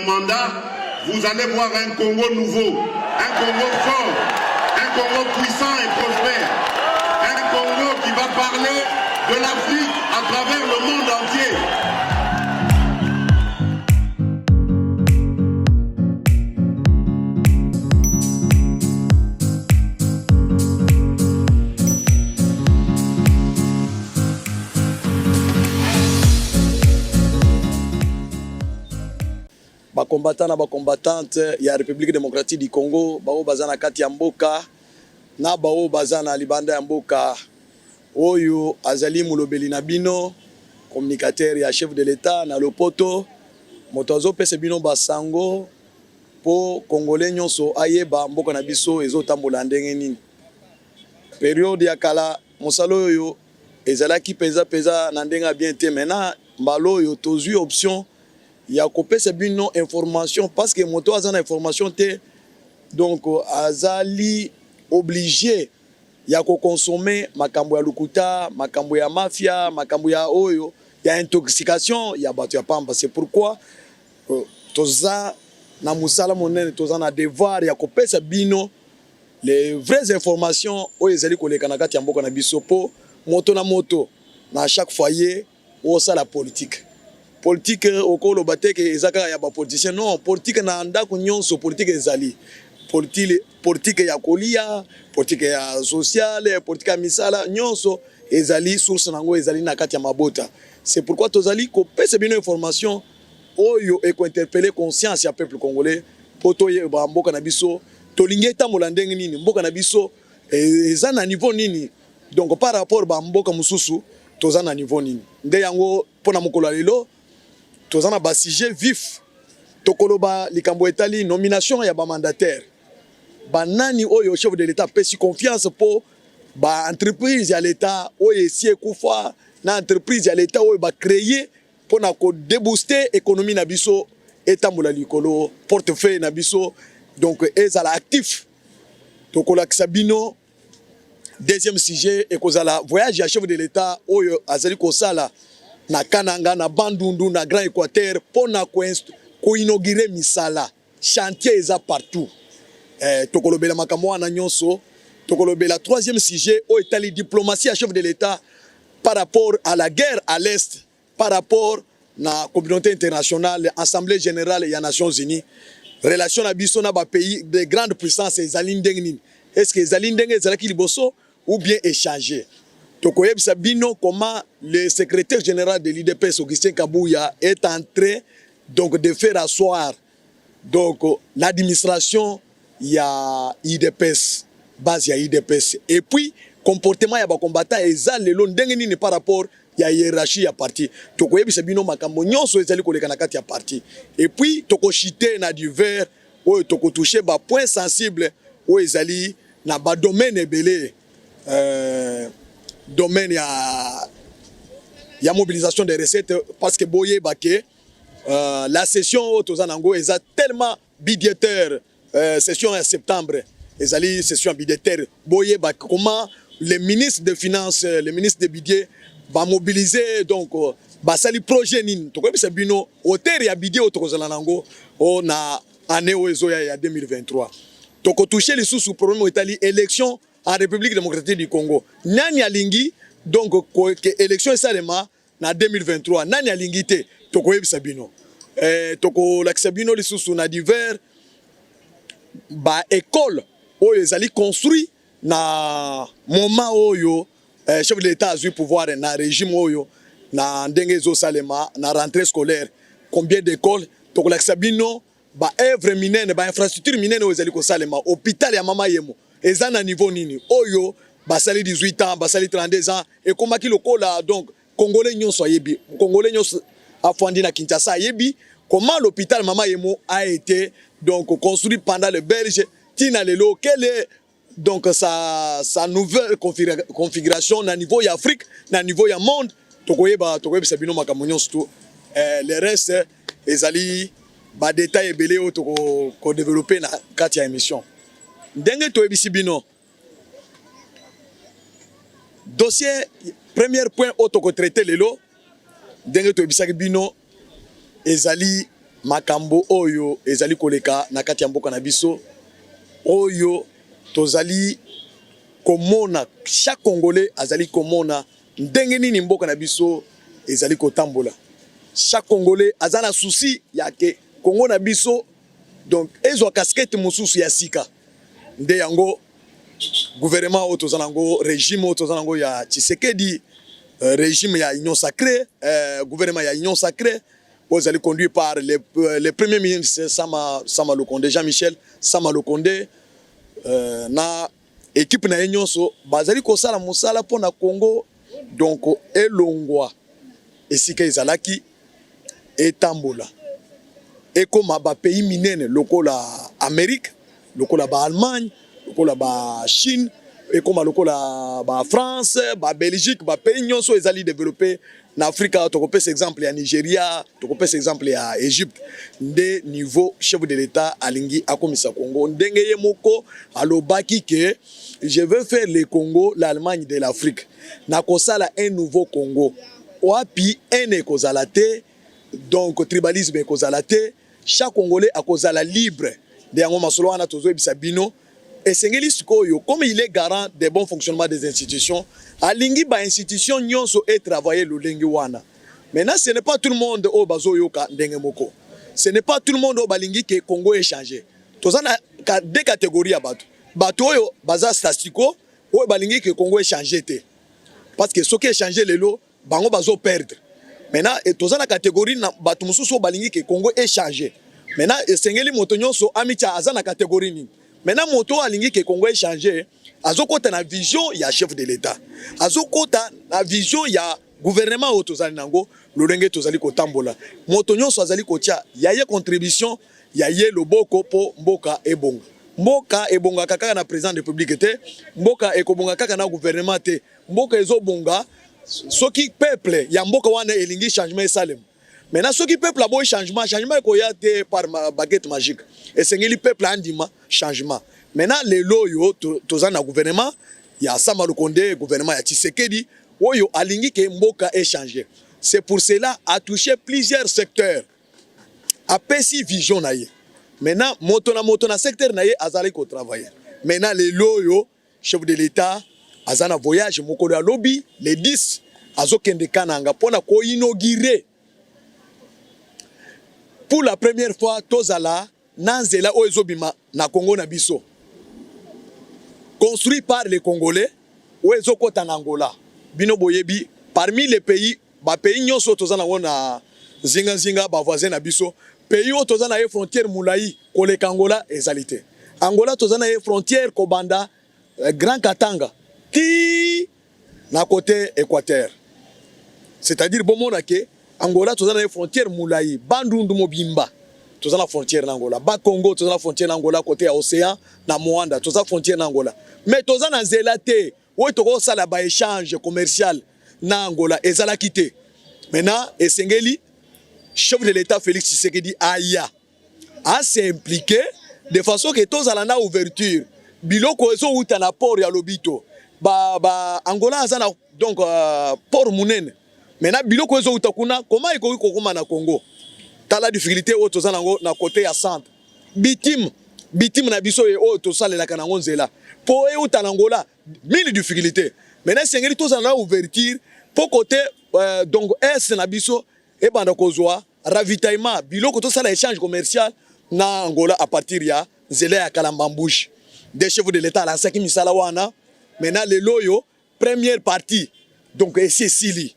Mandat, vous allez voir un Congo nouveau, un Congo fort, un Congo puissant et prospère, un Congo qui va parler de l'Afrique à travers le monde entier. Combattants na combattantes ya République démocratique du Congo bao bazana kati ya mboka na bao bazana libanda ya mboka oyo azali mulobeli na bino communicateur ya chef de l'État na lopoto moto azopesa bino basango po congolais nyonso ayeba mboka na biso ezotambola ndenge nini période ya kala mosalo oyo ezalaki peza na ndenge bien te maintenant mbalo oyo tozui option ya kopesa bino information parce que moto azana information te donc azali obligé ya ko consommer makambo ya lukuta makambo ya mafia makambo ya oyo ya intoxication ya bato ya pamba. C'est pourquoi toza na musala monene toza na devoir ya kopesa bino les vraies informations oyo ezali koleka na kati ya mboka na biso po moto na chaque foyer o sala politique politique okolo bateke ezaka ya ba politicien non politique na ndako nyonso politique ezali politique ya kolia politique ya sociale politique ya misala nyonso ezali source nango ezali na kati ya mabota. C'est pourquoi tozali ko pesa bino information oyo eko interpeller conscience ya peuple congolais poto ye ba mboka na biso tolingeta molandeng nini mboka na biso eza na niveau nini donc par rapport ba mboka mususu toza na niveau nini nde yango pona mokolo lelo tozana ba sujet vif tokoloba likambo etali nomination ya ba mandataire banani oyo chef de l'État pesi confiance po ba entreprise ya l'État oyo esi ekufa na entreprise ya l'État oyo ba créer pona ko débooster économie na biso etambola likolo portefeuille na biso donc ezala actif tokola kisabino. Deuxième sujet ekozala voyage ya chef de l'État oyo azali kosala na Kananga na Bandundu na Grand Équateur pona ko inaugurer misala chantier eza partout tokolobela makamwa na nyonso tokolobela. Troisième sujet o etali diplomatie à chef de l'État par rapport à la guerre à l'est par rapport na communauté internationale assemblée générale ya Nations Unies relation na biso na ba pays de grandes puissances ezali ndenge nini est-ce que ezali ndenge ezalaki liboso ou bien échanger tokoyebisa bino comment le secrétaire général de l'IDPS Augustin Kabouya est en train donc de faire asseoir donc l'administration ya IDPS base ya IDPS et puis comportement ya ba combattant eza lelo ndenge nini par rapport ya hiérarchie ya parti tokoyebisa bino makambo nyonso ezali koleka na kati ya parti et puis tokochiter na divers oyo tokotoucher ba point sensible oyo ezali na ba domaine ebele domaine ya mobilisation des recettes parce que boye baké la session tozanango eza tellement budgétaire session en septembre ezali session budgétaire boye ba comment les ministres des finances les ministres des budget va mobiliser donc basali projet nini tokobisa bino hauteur ya budget otokozanango o na année ozoya ya 2023 toko toucher les sous problème etali élection en République démocratique du Congo. Nani alingi donc que élection esalema na 2023 nani alingi te toko yebisa bino toko lakisa bino lisusu na divers ba école oyo ezali construit na moment oyo chef de l'État a eu pouvoir na régime oyo na ndenge zo salema na rentrée scolaire combien d'écoles toko lakisa bino ba œuvre minene ba infrastructure minene oyo ezali ko salema hôpital ya mama yemo eza na niveau nini oyo basali 18 ans basali 32 ans et komaki lokola donc congolais nyonso yebi congolais nyonso afandi na Kinshasa yebi comment l'hôpital mama yemo a été donc construit pendant le Belge tina lelo quelle est donc sa nouvelle configuration na niveau ya Afrique na niveau ya monde tokoyeba sabino makambo nyonso le reste ezali ba détail ebele o ko développer na kati ya émission ndenge toyebisi bino dossier premier point auto ko traiter lelo ndenge toyebisaki bino ezali makambo oyo ezali koleka na kati ya mboka na biso oyo tozali komona chaque Congolais azali komona ndenge nini mboka na biso ezali kotambola. Chaque Congolais azana souci yake Congo na biso donc ezwa casquette mususu ya sika nde yango gouvernement oyo tozana ngo régime oyo tozana ngo ya Tshisekedi régime ya Union Sacrée gouvernement ya Union Sacrée oyo conduit par le premier ministre Sama Lukonde Jean-Michel Sama Lukonde na équipe na nyonso bazali kosala musala pona Congo donc elongwa esika ezalaki etambola ekoma ba pays minene lokola Amérique lokola ba Allemagne lokola ba Chine ekoma lokola ba France ba Belgique ba pays nyonso ezali développé na Afrika tokopesa exemple ya Nigeria tokopesa exemple ya Égypte nde niveau chef de l'État alingi akomisa Congo ndenge ye moko alobaki que je veux faire le Congo l'Allemagne de l'Afrique na kosala un nouveau Congo wapi ene kozala te donc tribalisme ekozala te chaque Congolais akozala libre de yango masolo wana tozoyebisa bino esengeli sikoyo comme il est garant des bons fonctionnements des institutions alingi ba institution nyonso et travailler lolengi wana. Maintenant ce n'est pas tout le monde au bazo yoka ndenge moko, ce n'est pas tout le monde au balingi que Congo est changé. Tozana deux catégories ya bato oyo baza statico o balingi que Congo est changé te parce que ce qui est changé lelo bango bazo perdre. Maintenant tozana catégorie na bato mususu balingi que Congo est changé. Maintenant esengeli moto nyonso amicha azana catégorie ni. Maintenant moto alingi que Congo est changé azokota na vision ya chef de l'État azokota na vision ya gouvernement oyo tozali nango lolenge tozali kotambola moto nyonso azali kotia ya ye contribution ya ye loboko po mboka ebonga kaka na président de la République te mboka ekobonga kaka na gouvernement te mboka ezobonga soki peuple ya mboka wana elingi changement esalem. Maintenant soki peuple aboyi changement ekoya te par baguette magique esengeli peuple andima changement. Maintenant les loyo tozana na gouvernement ya Sama Lukonde gouvernement ya Tshisekedi oyo alingi ke mboka échanger. C'est pour cela a touché plusieurs secteurs a pesi vision na ye. Maintenant moto na secteur na ye azali ko travailler. Maintenant les loyo chef de l'État azana voyage mokolo ya lobby les 10 azokende kananga pona ko inaugurer pour la première fois tozala nanzela oyo ezobima na Congo na biso construit par les Congolais ou ezokota na Angola bino boyebi parmi les pays ba pays nyonso tozana wona zinga ba voisin na biso pays o tozana ye frontière mulai koleka Angola ezalité Angola tozana ye frontière kobanda Grand Katanga ti na côté Équateur c'est-à-dire bomona ke Angola tozana ye frontière mulai bandundu mobimba tozana frontière na Angola ba Congo tozana frontière na Angola côté ya océan na Moanda tozana frontière na Angola mais tozana nzela te oyo toko sala ba échange commercial na Angola ezala kité. Maintenant esengeli chef de l'État Félix Tshisekedi aya a s'impliqué de façon que tozala na ouverture biloko ezo uta na port ya lobito ba Angola azana donc port munene. Maintenant biloko ezo uta kuna comment iko kokoma na Congo tala difficulté oyo tozana ngo na côté ya centre bitime na biso e oyo tosalelaka nango nzela po e uta na Angola mille difficultés. Maintenant sengeli tozana na ouverture po côté donc est na biso e banda kozwa ravitaillement biloko tosala échange commercial na Angola à partir ya nzela ya Kalambambouche des chefs de l'État la saki misala wana. Maintenant le loyo première partie donc Cécilie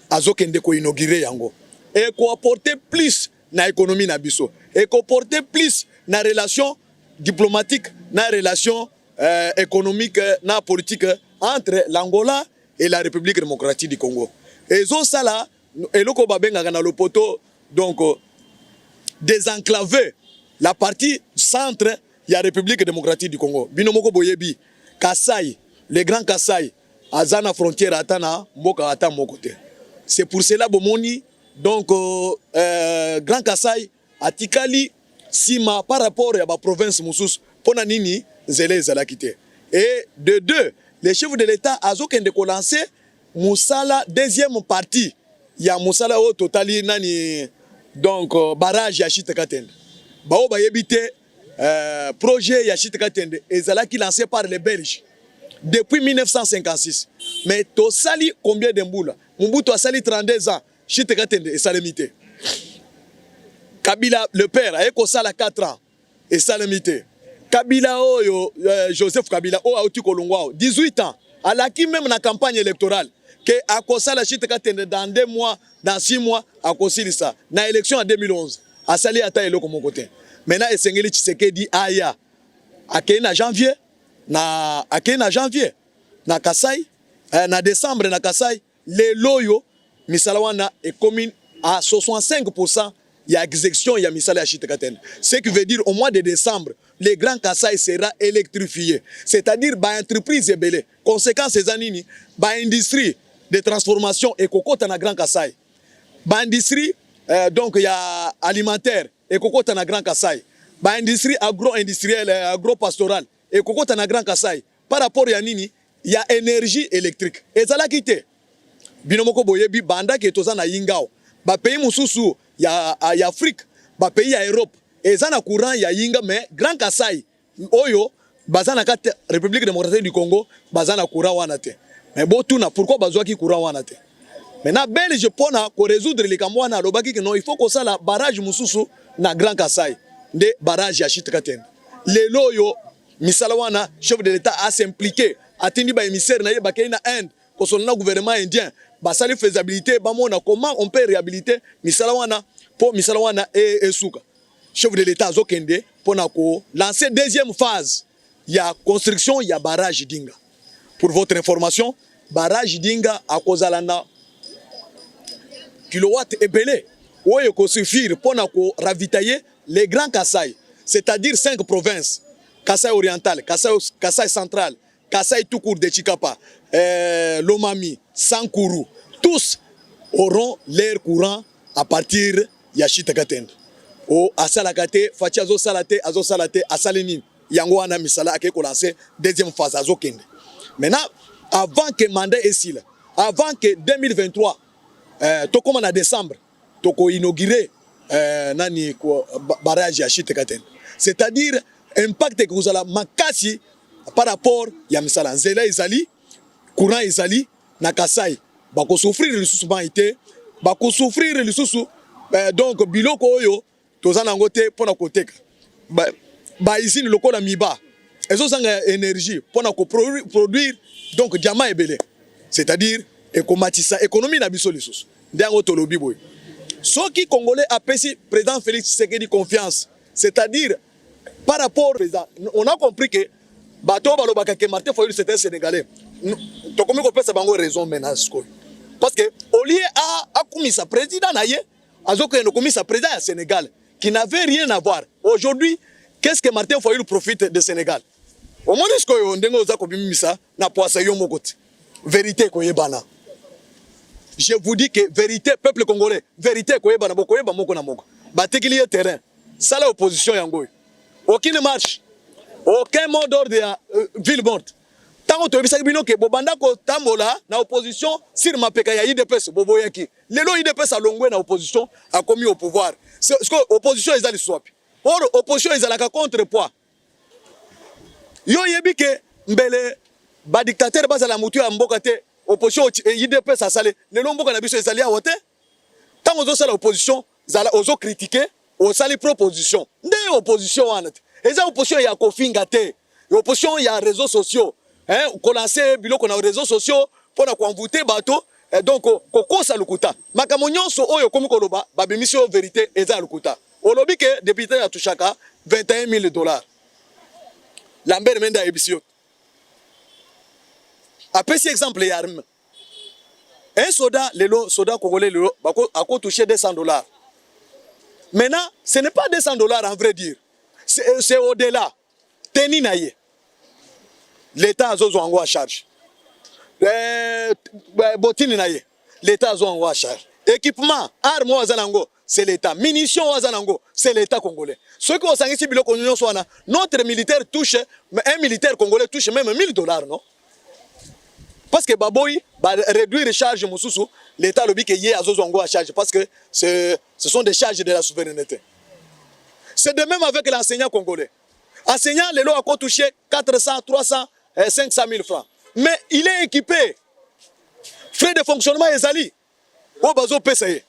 azokende ko inaugurer yango et ko apporter plus na économie na biso et ko porter plus na relation diplomatique na relation économique na politique entre l'Angola et la République démocratique du Congo. Et ça là eloko babengaka na lopoto donc désenclaver la partie centre ya République démocratique du Congo. Bino moko boyebi Kasai, le grand Kasai azana frontière atana mboka ata moko te. C'est pour cela bomoni donc grand Kasai atikali sima par rapport à la province mususu pona nini nzele ezalaki te. Et de deux, les chefs de l'État azokende ko lancer musala deuxième partie ya musala o totali nani donc barrage ya Chite Katende bao ba yebite projet ya Chite Katende ezalaki lancé par les Belges depuis 1956 mais to sali combien de mbula Mobutu a sali 32 ans Chite Katende et salemité Kabila le père a ekosala 4 ans et salemité Kabila oyo Joseph Kabila o auti kolongwa 18 ans alaki même na campagne électorale que akosala Chite Katende dans 2 mois dans 6 mois akosili ça na élection en 2011 asali ata eloko mon côté maintenant esengeli Tshisekedi aya akei na janvier na Kasai na décembre na Kasai le loyo misala wana est commune à 65% ya exécution ya misala ya Chite Katende ce qui veut dire au mois de décembre le Grand Kasai sera électrifié c'est-à-dire ba entreprise ebele conséquence ces anini ba industrie de transformation et kokota na Grand Kasai ba industrie donc ya alimentaire et kokota na Grand Kasai ba industrie agro-industrielle agro-pastorale et kokota na Grand Kasai par rapport ya nini ya énergie électrique ezala kité binomoko boyebi banda ke toza na yingao ba pays mususu ya Afrique ba pays ya Europe ezana courant ya yinga mais Grand Kasai oyo bazana kate République démocratique du Congo bazana courant wana te mais botuna pourquoi bazwaki courant wana te maintenant Belge pona ko résoudre les kamwana lobaki que non il faut ko sala barrage mususu na Grand Kasai de barrage ya Chite Katende lelo yo misala wana chef de l'état a s'impliqué atindi ba émissaire na ye ba na Inde ko solna gouvernement indien ba sali faisabilité ba mona comment on peut réhabiliter misala wana pour misala wana et souka chef de l'état zokende pona ko lancer deuxième phase ya construction ya barrage Dinga pour votre information barrage Dinga a kozalana kilowatt ebele oyo ko suffire pona ko ravitailler les grands Kasai c'est-à-dire 5 provinces Kasai oriental Kasai central Kasai tout court de Chikapa Lomami Sankuru tous auront leur courant à partir ya Chite Katende o asalakate fachi azosalate asaleni yango wana misala ake ko lancer deuxième phase azokende maintenant avant que mandat esila avant que 2023 to comme en décembre to ko inaugurer nani ko barrage ya Chite Katende c'est-à-dire impact que vous allez makasi par rapport ya misala nzela ezali courant ezali na Kasai bako souffrir lisusu baité bako souffrir lisusu donc biloko oyo tozana ngote pona koteka ba usine lokola miba ezo sanga énergie pona ko produire donc diamant ebele c'est-à-dire ekomatisa économie na biso lisusu ndango tolobi boy soki congolais apesi président Félix Tshisekedi confiance c'est-à-dire par rapport président on a compris que bato balobaka que Martin Fayulu c'est un sénégalais to komi ko pesa bango raison menace ko parce que au lieu à komisa président naye azoko no komisa président ya Sénégal qui n'avait rien à voir aujourd'hui qu'est-ce que Martin Fayulu profite de Sénégal au moins ce que ndengo za ko bimisa na poasa yo mokoti vérité ko yebana je vous dis que vérité peuple congolais vérité ko yebana boko yeba moko na moko batekili terrain sala opposition yango aucune marche aucun mot d'ordre de ville morte tant que tu bino ke bobanda ko tambola na opposition sur mapeka ya IDPS boboyaki lelo IDPS alongwe na opposition a commis au pouvoir c'est que opposition ezali swap or opposition ezalaka contrepoids yo yebi ke mbele ba dictateur bazala mutu ya mboka te opposition IDPS asale lelo mboka na biso ezali awote tant ozo sala opposition zala ozo critiquer o sali proposition nde opposition wana eza opposition ya kofinga te opposition ya réseaux sociaux hein ko lancer biloko na réseaux sociaux pour na konvoter bato donc ko kosa lukuta makamo nyonso oyo komi ko loba ba bemission vérité eza lukuta olobi ke député ya tushaka $21,000 Lambert Menda ebisio apesi exemple ya arme un soda congolais lelo bako ako toucher $200 maintenant ce n'est pas $200 en vrai dire c'est au-delà teni naye l'État a besoin en charge. Botini naye, l'État a besoin en charge. Équipement, armes wazanango, c'est l'État. Munitions wazanango, c'est l'État congolais. Ce que vous savez si notre militaire touche, un militaire congolais touche même $1,000, non? Parce que baboy, réduire les charges mosusu l'état lobi que yé azozongo à charge parce que ce sont des charges de la souveraineté. C'est de même avec l'enseignant congolais. Enseignant les lois a touché 400, 300, 500 000 francs. Mais il est équipé. Frais de fonctionnement ezali. O bazo pesaye.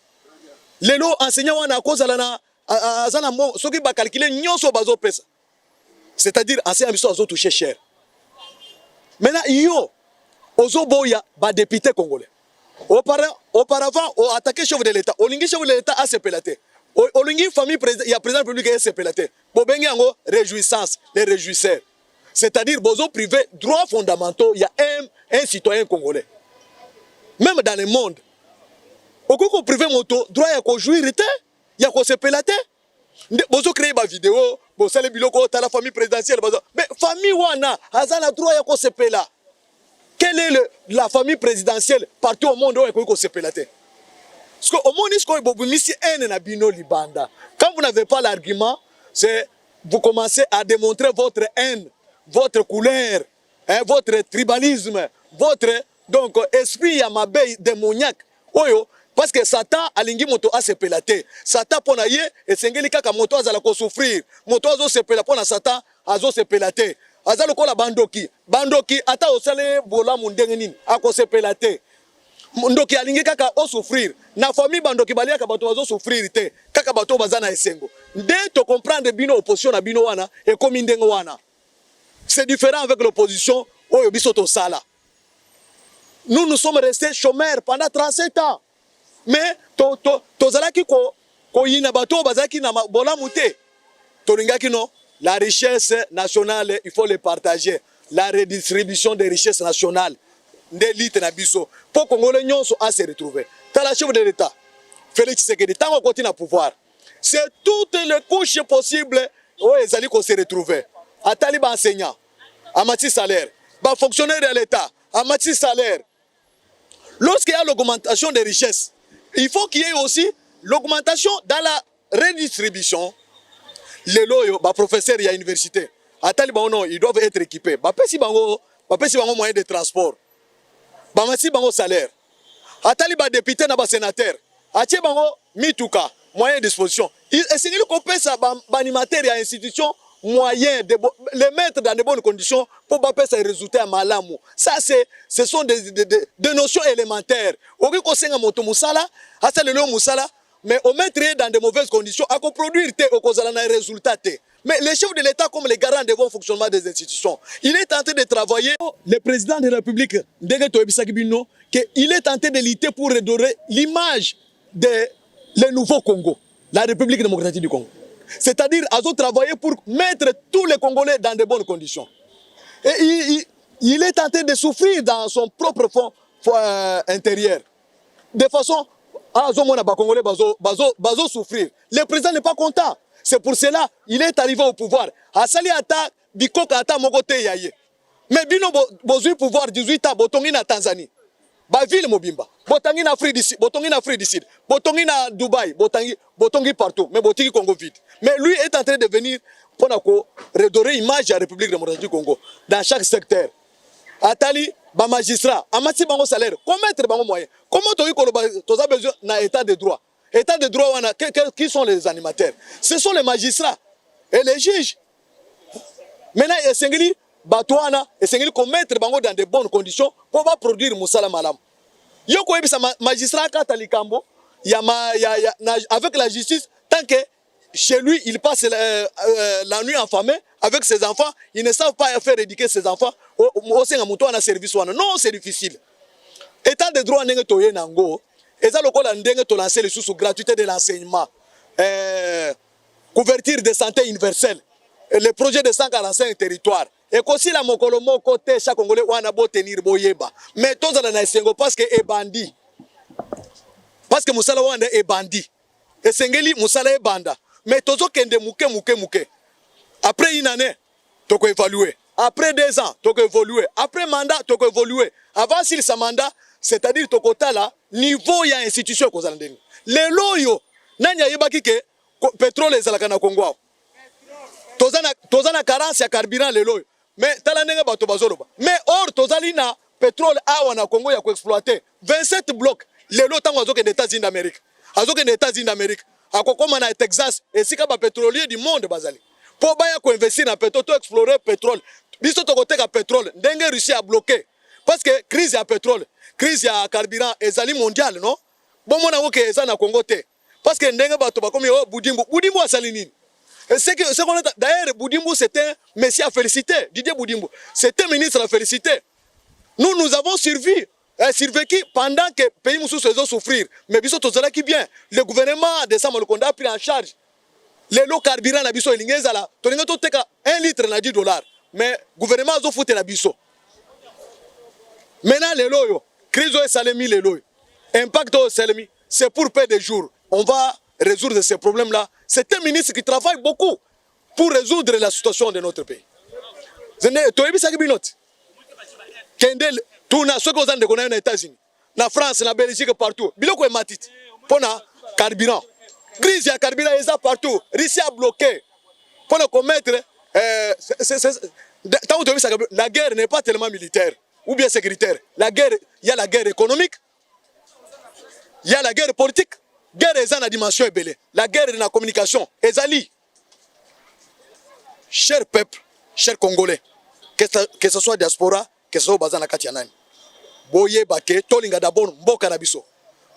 Les lois enseignant wana cause la azana mo soki ba calculer nyonso bazo pesa. C'est-à-dire enseignant biso azo touché cher. Maintenant yo ozo boya ba député congolais. Auparavant on attaqué chef de l'état. Olingi chef de l'état a sepelaté. Olingi famille président il y a président public a sepelaté. Bobengi ango réjouissance, les réjouisseurs. C'est-à-dire bozo privé droits fondamentaux, il y a un citoyen congolais. Même dans le monde. Okoko privé moto droit ya ko jouir te, ya ko sepelaté. Bozo créer ba vidéo, bo sale biloko ta la famille présidentielle bozo. Mais famille wana azana droit ya ko sepela. Quelle est la famille présidentielle partout au monde où il faut se pélater? Parce qu'au monde, quand vous n'avez pas l'argument, c'est vous commencez à démontrer votre haine, votre couleur, hein, votre tribalisme, votre donc esprit yamabe démoniaque. Oyo, parce que Satan a lingi moto a se pélater. Satan pona ye et sengeli kaka moto azala ko souffrir. Moto azo se pélater pona Satan azo se pélater. Azalo kola bandoki ata osale bola mundenge nini akosepela te ndoki alingi kaka o souffrir na famille bandoki balia ka bato bazo souffrir te kaka bato bazana esengo nde to comprendre bino opposition na bino wana e komi ndenge wana c'est différent avec l'opposition oyo biso to sala nous sommes restés chômeurs pendant 37 ans mais to zalaki ko yina bato bazaki na bola muté to lingaki no. La richesse nationale, il faut les partager. La redistribution des richesses nationales, des litres nabiso. Pour que les Congolais à se retrouver. T'as la chef de l'État, Félix Tshisekedi, tant qu'on continue à pouvoir. C'est toutes les couches possibles où ils allaient se retrouver. À talibans enseignants, à matière salaire, à fonctionnaires de l'État, à matière salaire. Lorsqu'il y a l'augmentation des richesses, il faut qu'il y ait aussi l'augmentation dans la redistribution. Les loyaux, les professeurs à l'université, ils doivent être équipés. Ils ont moyen de transport. Ils ont salaire. Les députés et les sénateurs, ils ont mituka, moyen de disposition. Et c'est qu'on peut ça, les animateurs et les institutions, moyens de les mettre dans de bonnes conditions pour faire ces résultats à Malamu. Ça, ce sont des notions élémentaires. Au lieu qu'on s'en moto musala, à ça le musala. Mais on mettrait dans de mauvaises conditions à produire des résultats. Mais les chefs de l'État, comme les garants de bon fonctionnement des institutions, il est tenté de travailler. Le président de la République, il est tenté de lutter pour redorer l'image de le nouveau Congo, la République démocratique du Congo. C'est-à-dire, ils ont travaillé pour mettre tous les Congolais dans de bonnes conditions. Et il est tenté de souffrir dans son propre fond intérieur. De façon bazo souffrir. Le président n'est pas content. C'est pour cela qu'il est arrivé au pouvoir. Asali ata bikoka ata mokote yaye. Mais bino bozu pouvoir 18 ans botongi na Tanzanie. Ba ville mobimba. Botongi na Afrique du Sud, botongi na Dubaï, botongi partout, mais botongi Congo vide. Mais lui est en train de venir pour redorer l'image de la République démocratique du Congo dans chaque secteur. Atali ba magistrat, amati bango salaire, comment mettre bango moyen? Comment tu as besoin d'un état de droit? État de droit, qui sont les animateurs? Ce sont les magistrats et les juges. Maintenant, il y a qu'on mette bango dans de bonnes conditions pour produire Moussala Malam. Yo ko ebisa magistrat Katalikambo, avec la justice, tant que chez lui, il passe la nuit affamé avec ses enfants, ils ne savent pas faire éduquer ses enfants au service. Non, c'est difficile. État de droit n'est pas nango. Et ça, le col a lancé les sous gratuité de l'enseignement, couverture de santé universelle, le projet de 145 territoires. Et aussi la mokolomo côté chaque Congolais wana bo tenir boyeba. Mais tous dans la sengo parce que est bandit. Parce que Moussala wanda est bandit. Et sengeli Moussala est banda. Mais tozo kende mouke. Après une année, tu peux évaluer. Après 2 ans, tu peux évoluer. Après mandat, tu peux évoluer. Avant s'il sa mandat, c'est-à-dire to kota là, niveau ya institution ko zalandeni. Les loyo, nanya yebaki ke pétrole ezalaka na Congo. Tozana carence ya carburant les loyo. Mais talanenga bato bazoloba. Mais or tozali na pétrole awa na Congo ya exploiter 27 blocs lelo tango azoke des États-Unis d'Amérique azoke des États-Unis d'Amérique akokoma na Texas esika ba pétrolier du monde bazali po baya ko investir na pétrole to explorer pétrole biso to koteka pétrole ndenge Russie a bloqué parce que crise ya pétrole crise ya carburant ezali mondial non bon mona ko ke eza na Congo te parce que ndenge bato bakomi oh Boudimbo asali nini. C'est qu'on d'ailleurs Boudimbo c'était un messie à féliciter, Didier Boudimbo. C'était ministre à féliciter. Nous avons survécu pendant que le pays moussou se faisait souffrir. Mais biso tozala qui bien. Le gouvernement de Samuel Konda a pris en charge. Les lots carburant na biso elingeza la. Tolinga to teka 1 litre na $10. Mais le gouvernement a foutu la biso. Maintenant les lots crise au salemi les lots. Impact au salemi, c'est pour payer des jours. On va résoudre ces problèmes-là. C'est un ministre qui travaille beaucoup pour résoudre la situation de notre pays. Tout na ceux qui ont aux États-Unis, na France, na Belgique, partout. Biloko est matit. Pour na carburant. Crise ya carburant est partout. Russie a bloqué. Pour nous commettre, la guerre n'est pas tellement militaire ou bien sécuritaire. La guerre, il y a la guerre économique, il y a la guerre politique. La guerre est dans la dimension ébélée. La guerre est dans la communication. Ezali. Cher peuple, chers Congolais, que ce soit diaspora, que ce soit bazan na kati ya nani. Boye bake, tolinga d'abord mboka na biso.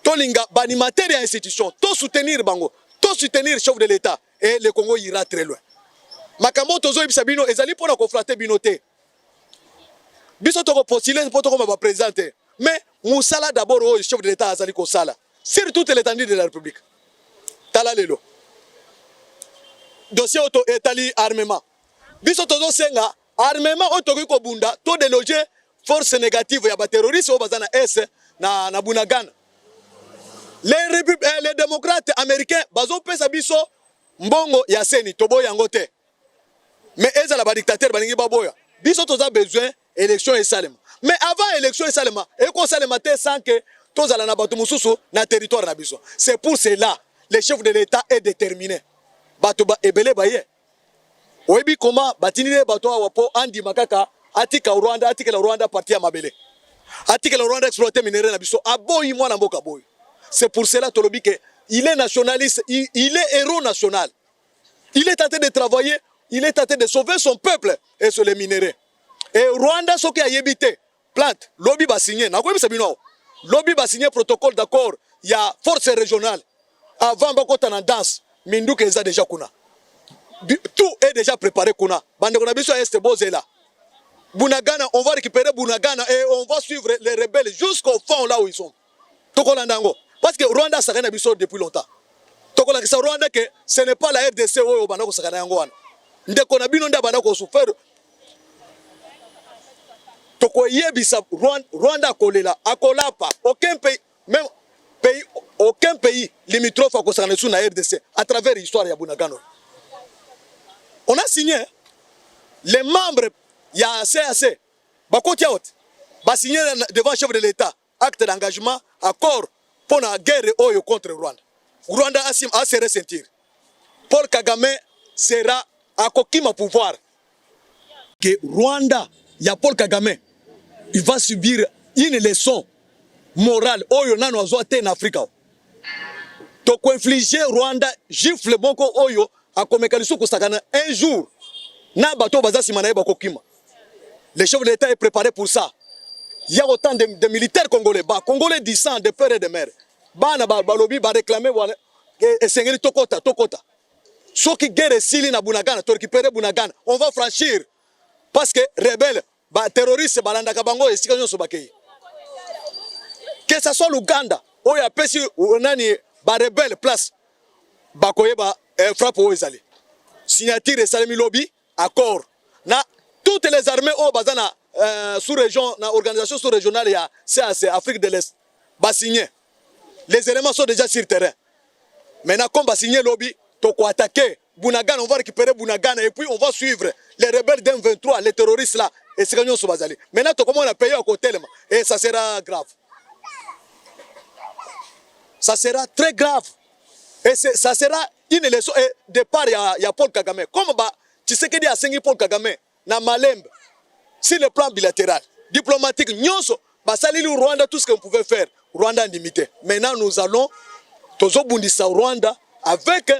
Tolinga banimateur et institution, to soutenir bango, to soutenir le chef de l'État et le Congo ira très loin. Makambo tozo ibisa bino ezali pona confronter bino te. Biso toko postuler poto comme ba présenter. Mais musala d'abord au chef de l'État azali ko sala. Sur toute l'étendue de la République. Tala lelo. Dossier auto étali armement. Biso tozo senga armement auto ko bunda to déloger force négative ya ba terroristes au bazana S na Bunagana. Les démocrates américains bazo pesa biso mbongo ya seni tobo yango te. Mais ezala ba dictateur balingi baboya. Biso toza besoin élection et salema. Mais avant élection et salema, et qu'on salema te sans que tous allons na na territoire na biso. C'est pour cela le chef de l'État est déterminé. Bato ba ebele baye. Oebi comment batinile bato wapo andi makaka atika la Rwanda parti ya mabele. Atika la Rwanda exploiter minerai na biso aboyi mwana mboka boy. C'est pour cela tolobi que il est nationaliste, il est héros national. Il est tenté de travailler, il est tenté de sauver son peuple et sur les minéraux. Et Rwanda soki a yebité plante lobby ba signé na ko bisabino. Lobby va signer protocole d'accord. Il y a force régionale. Avant bakota na danse, Minduke eza déjà kuna. Tout est déjà préparé kuna. Bande kuna biso est bozela. Bunagana, on va récupérer Bunagana et on va suivre les rebelles jusqu'au fond là où ils sont. Tokola ndango. Parce que Rwanda ça na biso depuis longtemps. Tokola kisa Rwanda que ce n'est pas la RDC oyo banako sakana yango wana. Ndeko na bino nda banako souffrir. Toko yebisa Rwanda kolela akolapa aucun pays même pays aucun pays limitrophe à kosana sous na RDC à travers l'histoire ya Bunagana. On a signé les membres ya CAC bakoti out ba signé devant chef de l'État acte d'engagement accord pour la guerre oyo contre Rwanda. Rwanda a se ressentir. Paul Kagame sera à kokima pouvoir que Rwanda ya Paul Kagame il va subir une leçon morale oyo nano azoate en Afrique. To ko infliger Rwanda gifle boko oyo akomekaliso kusakana un jour na bato bazasi manaye bakokima. Le chef de l'État est préparé pour ça. Il y a autant de militaires congolais, congolais du sang, de père et de mère. Bana balobi ba réclamer et sengeli tokota. Ceux qui guerre sili na Bunagana, to récupérer Bunagana, on va franchir parce que rebelles terroristes balanda kabango esika nyonso bakei. Que ça soit l'Ouganda, oya pesi nani ba rebelle place bakoye ba frappe o ezali. Signature salami lobby accord. Na toutes les armées au bazana sous-région na organisation sous-régionale ya CAC Afrique de l'Est ba signé. Les éléments sont déjà sur terrain. Maintenant comme ba signé lobby to ko attaquer Bunagana, on va récupérer Bunagana et puis on va suivre les rebelles d'M23, les terroristes là. Et c'est qu'on bazali. Maintenant, comment on a payé à côté, et ça sera grave. Ça sera très grave. Et ça sera une leçon. Et départ, il y a Paul Kagame. Comme tu sais qu'il y a 5 Paul Kagame, na Malembe, sur le plan bilatéral. diplomatique, Basalili Rwanda, tout ce qu'on pouvait faire, Rwanda limité. Maintenant, nous allons, Tozo Bundisa Rwanda, avec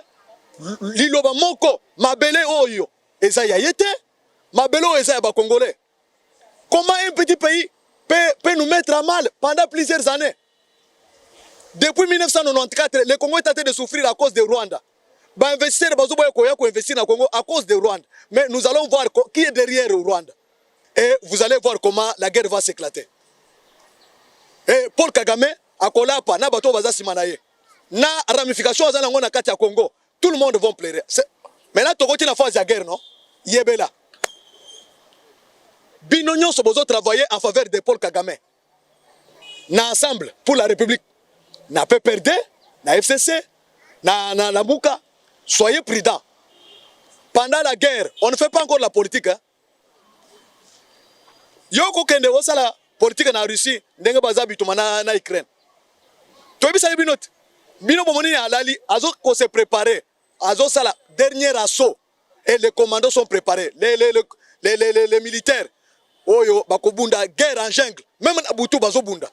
Liloba Moko, Mabele Oyo, Eza Yayete, Mabele Eza Ba Congolais. Comment un petit pays peut nous mettre à mal pendant plusieurs années? Depuis 1994, le Congo est en train de souffrir à cause de Rwanda. Investisseurs investir dans le Congo à cause de Rwanda. Mais nous allons voir qui est derrière Rwanda. Et vous allez voir comment la guerre va s'éclater. Et Paul Kagame a kolapa na bato baza simanaye. Na ramification azana ngona kati ya Congo. Tout le monde va pleurer. Mais là tokoti na phase de guerre non? Yebela. Bino nyonso bozo travailler en faveur de Paul Kagame. Na ensemble pour la République. Na PPRD, na FCC, na Lamuka. Soyez prudents. Pendant la guerre, on ne fait pas encore la politique. Hein? Yoko kende osala politique na Russie, ndenge baza bituma na Ukraine. Toi bisa binot. Bino bomoni alali, azo ko se préparer. Azo sala dernier assaut et les commandos sont préparés. Les militaires. Oyo bakobunda guerre en jungle. Même na butu bazo bunda.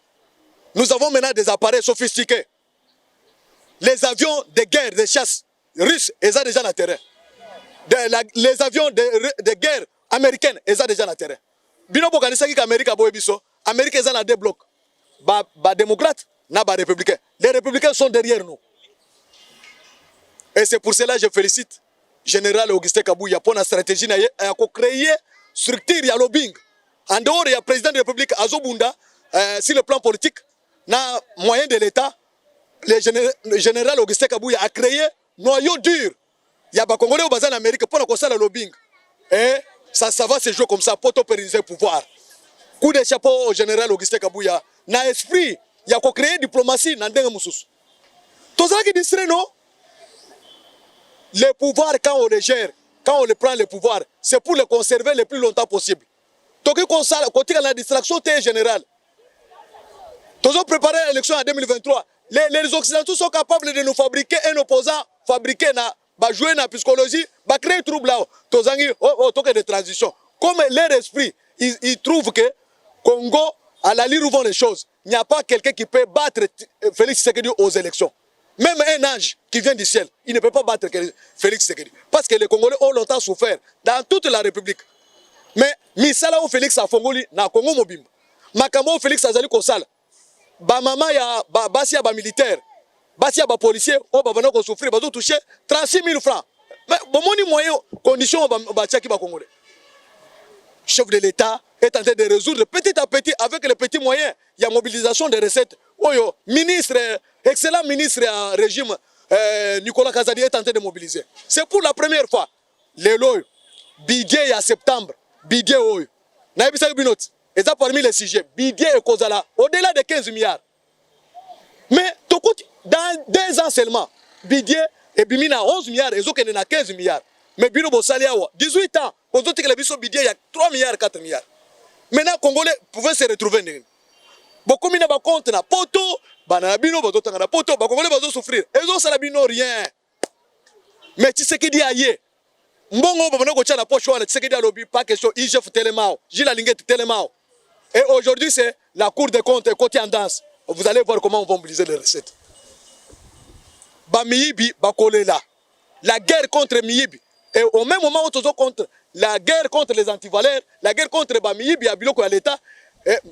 Nous avons maintenant des appareils sophistiqués. Les avions de guerre, de chasse russes, ils ont déjà le terrain. Les avions de guerre américaines, ils ont déjà le terrain. Bino bokanisa ki Amérique boye biso, Amérique ils ont des blocs. Ba démocrates, na ba républicains. Les républicains sont derrière nous. Et c'est pour cela que je félicite général Augustin Kabuya pour la stratégie à créer structure ya lobbying. En dehors il y a président de la République Azobunda sur le plan politique, na moyen de l'État, le général Augustin Kabuya a créé noyau dur. Il y a des Congolais au bazar en Amérique pour le lobbying. Et ça va se jouer comme ça pour pérenniser le pouvoir. Coup de chapeau au général Augustin Kabuya. Dans l'esprit, il y a créé diplomatie dans le Moussous. Tout ça qui distrait, non? Le pouvoir, quand on le gère, quand on le prend le pouvoir, c'est pour le conserver le plus longtemps possible. Donc, quand la distraction, tu es général. Tous ont préparé l'élection en 2023. Les Occidentaux sont capables de nous fabriquer un opposant, fabriquer, jouer dans la psychologie, créer un trouble là. Tous ont de transition. Comme leur esprit, ils trouvent que Congo, à la lire où vont les choses, il n'y a pas quelqu'un qui peut battre Félix Tshisekedi aux élections. Même un ange qui vient du ciel, il ne peut pas battre Félix Tshisekedi. Parce que les Congolais ont longtemps souffert dans toute la République. Mais misala où Félix a fongoli na Congo mobimba. Makamo Félix azali kosala. Ba mama ya basi ya ba militaire, basi ya ba policier, on ba bana ko souffrir, ba toucher 36 000 francs. Mais bon moni moyen condition ba tchaki ba Congolais. Chef de l'État est en train de résoudre petit à petit avec les petits moyens. Il y a mobilisation des recettes. Oyo, ministre, excellent ministre en régime, Nicolas Kazadi est en train de mobiliser. C'est pour la première fois. Les lois, budget en septembre, budget oyo. Naibisa binot. Et ça parmi les sujets, budget et Kozala, au-delà de 15 milliards. Mais dans 2 ans seulement, budget et bimina 11 milliards, et autres na 15 milliards. Mais bino bosaliawa, 18 ans, aux autres qui le budget, il y a 3 milliards, 4 milliards. Maintenant, Congolais pouvaient se retrouver. Beaucoup de gens comptent na poto, banabino, bazotanga poto, Congolais bazo souffrir. Et autres salabino rien. Mais tu sais qui dit aïe. Mbongo babana ko tchala poche wana, tu sais qui dit à lobby, pas question, IGF Télémao, Gila Linguette Télémao. Et aujourd'hui, c'est la Cour des comptes côté en danse. Vous allez voir comment on va mobiliser les recettes. Miyibi, Bakolela. La guerre contre Miyibi. Et au même moment, on se contre la guerre contre les antivaleurs, la guerre contre Miyibi, Abiloko à l'État,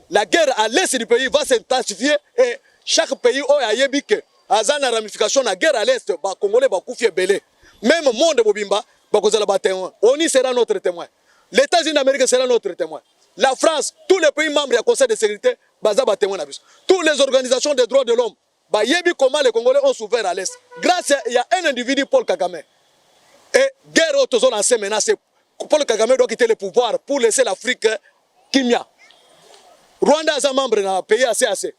la guerre à l'est du pays va s'intensifier et chaque pays a yebi que azana ramification la guerre à l'est, Congolais va koufier belé. Même monde Bobimba, Bakozala ba témoin. ONU sera notre témoin. Les États-Unis d'Amérique sera notre témoin. La France, tous les pays membres du Conseil de sécurité, Bazaba témoin. Toutes les organisations des droits de l'homme, yebi comment les Congolais ont souffert à l'est. Grâce à il y a un individu, Paul Kagame. Et guerre au Tozo lancé maintenant, c'est Paul Kagame doit quitter le pouvoir pour laisser l'Afrique Kimia. Rwanda est un membre d'un pays assez.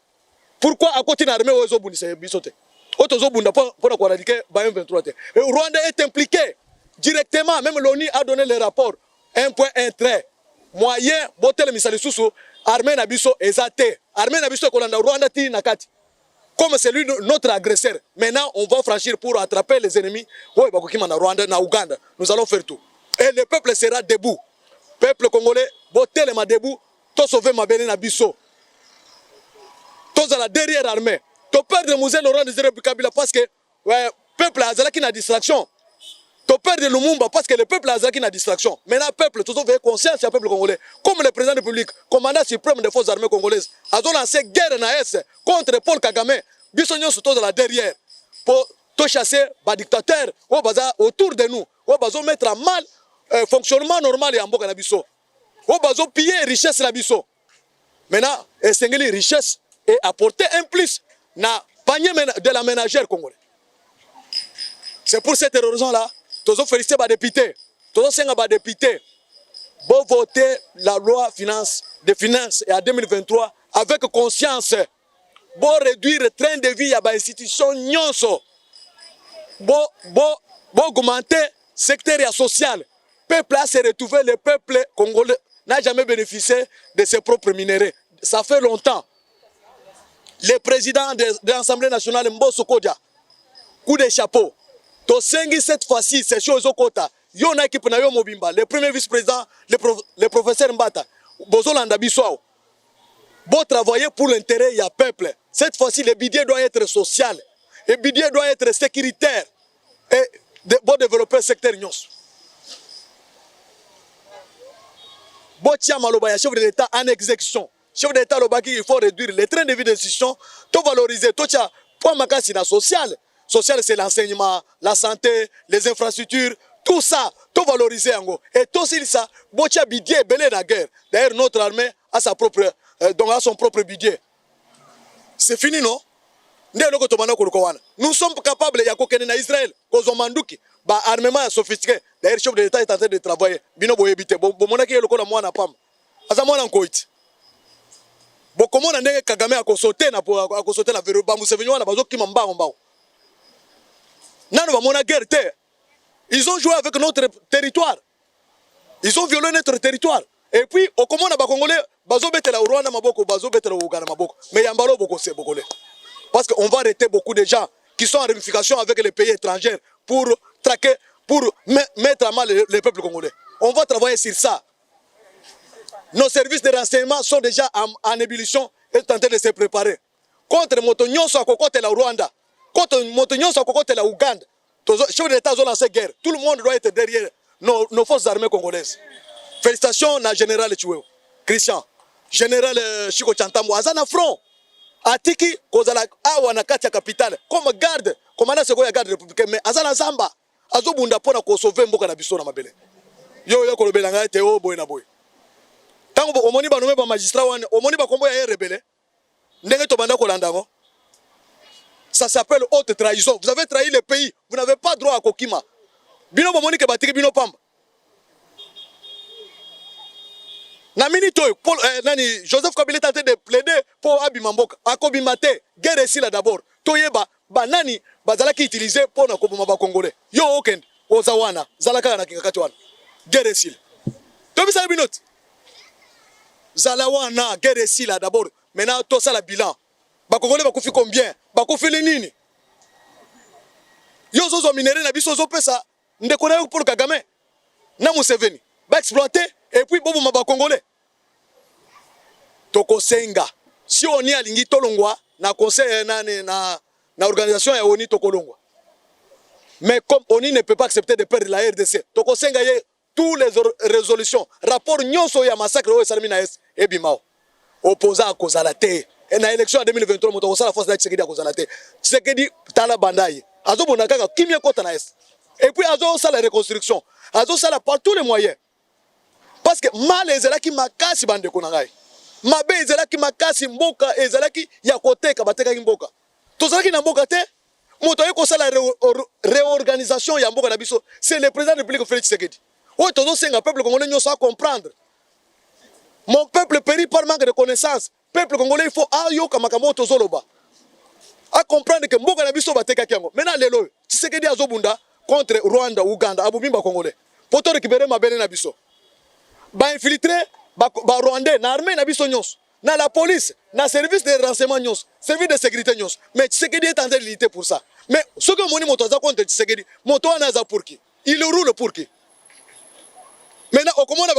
Pourquoi à côté de l'armée aux Obundi c'est bisoté? Au Tozo Bunda pour éradiquer Bayern 23. Et Rwanda est impliqué directement, même l'ONU a donné le rapport. Un point, un trait. Moyen, botel misali susu, armée nabiso ezate. Armée nabiso kolanda Rwanda ti nakati. Comme c'est lui notre agresseur. Maintenant, on va franchir pour attraper les ennemis. Oui, bakokima na Rwanda, na Ouganda. Nous allons faire tout. Et le peuple sera debout. Peuple congolais, botelema debout to sauver mabele na biso toza la derrière armée to perdre Mzee Laurent Désiré Kabila parce que ouais, peuple azalaki na distraction to perdre Lumumba parce que le peuple azalaki na distraction maintenant peuple toujours veille conscience du peuple congolais comme le président de la République commandant suprême des forces armées congolaises a lancé guerre na est contre Paul Kagame biso nyonso toza la derrière pour to chasser ba dictateur o baza autour de nous o bazo mettre à mal fonctionnement normal ya mboka na biso o bazo piller richesse na biso maintenant esengeli richesse et apporter un plus na panier de la ménagère congolais. C'est pour cette raison-là, tous féliciter les députés, tous les députés, pour voter la loi des finances et en 2023 avec conscience, pour réduire le train de vie à l'institution nyonso, pour augmenter le secteur social. Le peuple a se retrouvé, le peuple congolais n'a jamais bénéficié de ses propres minéraux. Ça fait longtemps. Le président de l'Assemblée nationale, Mbosso Kodia, coup de chapeau. Tosengi cette fois-ci, c'est chose au Kota. Yon équipe na yo mobimba, le premier vice-président, le professeur Mbata, Bozolanda Bissau. Bon travailler pour l'intérêt du peuple. Cette fois-ci, le budget doit être social. Le budget doit être sécuritaire. Et bon développer le secteur nyos. Bon tia maloba chef de l'État en exécution. Chef de l'État il faut réduire les trains de vie d'institution, tout valoriser, tout ça, pour makasi na social. Social, c'est l'enseignement, la santé, les infrastructures, tout ça, tout valoriser en gros. Et tout ça, botia budget belé la guerre. D'ailleurs, notre armée a sa propre, donc a son propre budget. C'est fini, non? Nous sommes capables, il y a quelqu'un en Israël, Kozomanduki, bah armement sophistiqué. D'ailleurs, le chef de l'État est en train de travailler. Bino boyebite, bon monaki le kola mwana pam. Asa mwana nkoiti. Bon comment on a Kagame à sauter na verrou ba Museveni wana bazo ki mamba mbao. Nano ba mona guerre te. Ils ont joué avec notre territoire. Ils ont violé notre territoire. Et puis au comment on a ba congolais bazo betela Rwanda maboko bazo betela Uganda maboko. Mais yambalo boko c'est bokole. Parce qu'on va arrêter beaucoup de gens qui sont en ramification avec les pays étrangers pour traquer, pour mettre à mal les peuples congolais. On va travailler sur ça. Nos services de renseignement sont déjà en ébullition et en train de se préparer. Contre Motonyon à Kokote la Rwanda, contre Motonyon à Kokote la Ouganda, les chefs d'État ont lancé guerre. Tout le monde doit être derrière nos forces armées congolaises. Félicitations à Général Chiweo, Christian, Général Chiko Chantambo, Azana Front, Atiki, Kozala Awa na Katia Capitale, comme garde, commandant Segoya garde républicaine, mais Azana Zamba, Azobunda pour na sauver Mboka na biso na mabele. Yo kolobelanga Théo boy na boy. Tant que omoni ba nommé ba magistrat wana omoni ba kombo ya rebelle ndenge to banda kolandango ça s'appelle haute trahison. Vous avez trahi le pays, vous n'avez pas droit à kokima bino bomoni ke batiki bino pamba na minito Paul nani Joseph Kabila tenté de plaider pour abimamboka akobimate guerre ici là d'abord toyeba banani bazalaki utiliser pour na koboma ba congolais yo okend ozawana zalaka na kingakati wana guerre ici to bisa binoti Zalawana, guerre ici là d'abord. Maintenant, tout ça, le bilan. Bakongolais, bakufi combien? Bakufi les nini? Yo zozo minéré, na biso zo pesa. Ndekona pour Kagame. Na Museveni. Ba exploiter et puis bobo ma bakongolais. Toko senga. Si on y a lingi tolongwa, na conseil na organisation ya oni tokolongwa. Mais comme ONI ne peut pas accepter de perdre la RDC, toko senga ye toutes les résolutions, rapport nyonso ya massacre au Salamina est et bimao. Opposé à Kozalate. Et na élection en 2023, moto la force de Tshisekedi à Kozalate. Tshisekedi tala bandaye. Azo bonakaka kimia kota na est. Et puis azo ça la reconstruction. Azo ça la par tous les moyens. Parce que mal ezalaki makasi bande konangai. Mabe ezalaki makasi mboka ezalaki ya kote ka bateka mboka. Tozalaki na mboka te. Moto yeko ça la réorganisation ya mboka na biso, c'est le président de la République Félix Tshisekedi. Oui, tout le peuple congolais nous doit comprendre. Mon peuple périt par manque de connaissances. Peuple congolais, il faut à comprendre que Mboka Nabiso va teka kiango. Maintenant, lelo, Tshisekedi azobunda contre Rwanda, Ouganda, Abubimba congolais. Pour te récupérer ma belle Nabiso. Ba infiltrer, ba Rwandais, na armée Nabiso nyos, na la police, na service de renseignement nyos, service de sécurité nyos. Mais Tshisekedi est en train de lutter pour ça. Mais ce que mon moto contre Tshisekedi, moto anaza pour qui? Il roule pour qui? Maintenant, au Congolais,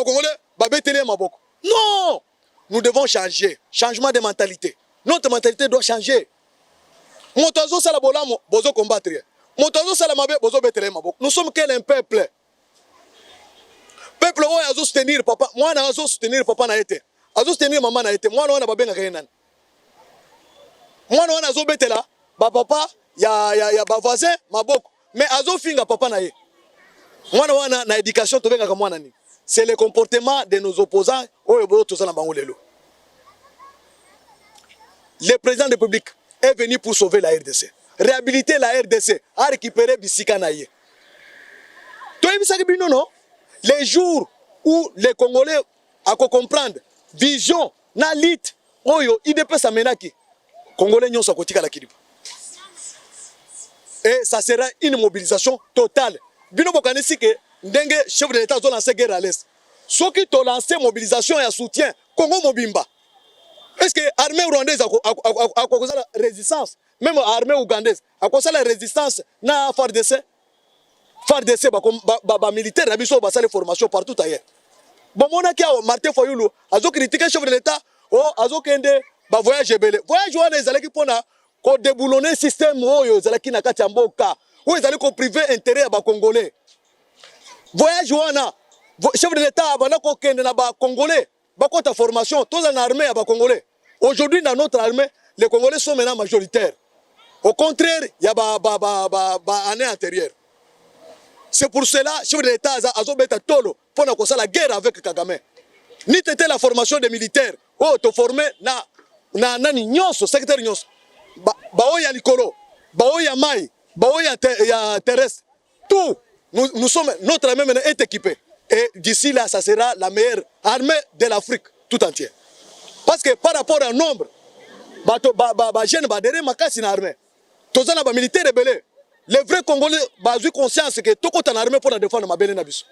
Babé Télé Maboko. Non! nous devons changer. Changement de mentalité. Notre mentalité doit changer. Motozo salabola bozo combattre. Motozo salamabe bozo betere mabok. Nous sommes quel peuple? Peuple oyo azo soutenir papa. Moi na azo soutenir papa na été. Azo soutenir maman na été. Moi na babenga kenan. Moi na azo betela ba papa ya ba voisin mabok. Mais azo finga papa na ye. Moi na éducation to benga ka mwana ni. C'est le comportement de nos opposants oyo bozo tozana bango lelo. Le président de la République est venu pour sauver la RDC. Réhabiliter la RDC, à récupérer Bissika Naye. Non? Les jours où les Congolais à comprendre, vision, nalit, oyo, IDP Samenaki, Congolais n'y ont pas la Kiriba. Et ça sera une mobilisation totale. Bino Bokanesi que Ndenge, chef de l'État, a lancé guerre à l'Est. Ceux qui ont lancé mobilisation et soutien, Congo Mobimba. Est-ce que l'armée rwandaise a causé la résistance? Même l'armée ougandaise a causé la résistance na FARDC. FARDC, militaire, il y a des formations partout ailleurs. Bon, on a qui a Martin Fayoulou, a critiqué le chef de l'État, a kende voyage belé. Voyage ouane, ils allaient qui pona, qu'on déboulonne le système, ils allaient qui n'a qu'à Tiamboka, où ils allaient qu'on privé intérêt à Congolais. Voyage ouane, chef de l'État, a kende na Congolais, ta formation, tous en armée à Congolais. Aujourd'hui, dans notre armée, les Congolais sont maintenant majoritaires. Au contraire, il y a année antérieure. C'est pour cela que le chef de l'État a fait tolo pour la guerre avec Kagame. Ni t'étais la formation des militaires, te former na nyonso secteur nyonso. Baoya likolo, baoya mai, baoya terrestre. Tout, nous sommes notre armée maintenant est équipée. Et d'ici là, ça sera la meilleure armée de l'Afrique tout entière. Parce que par rapport au nombre, les jeunes derrière makasi na armée. Tous les militaires rebelles. Les vrais Congolais ont conscience que tout est en armée pour défendre ma belle nabiso.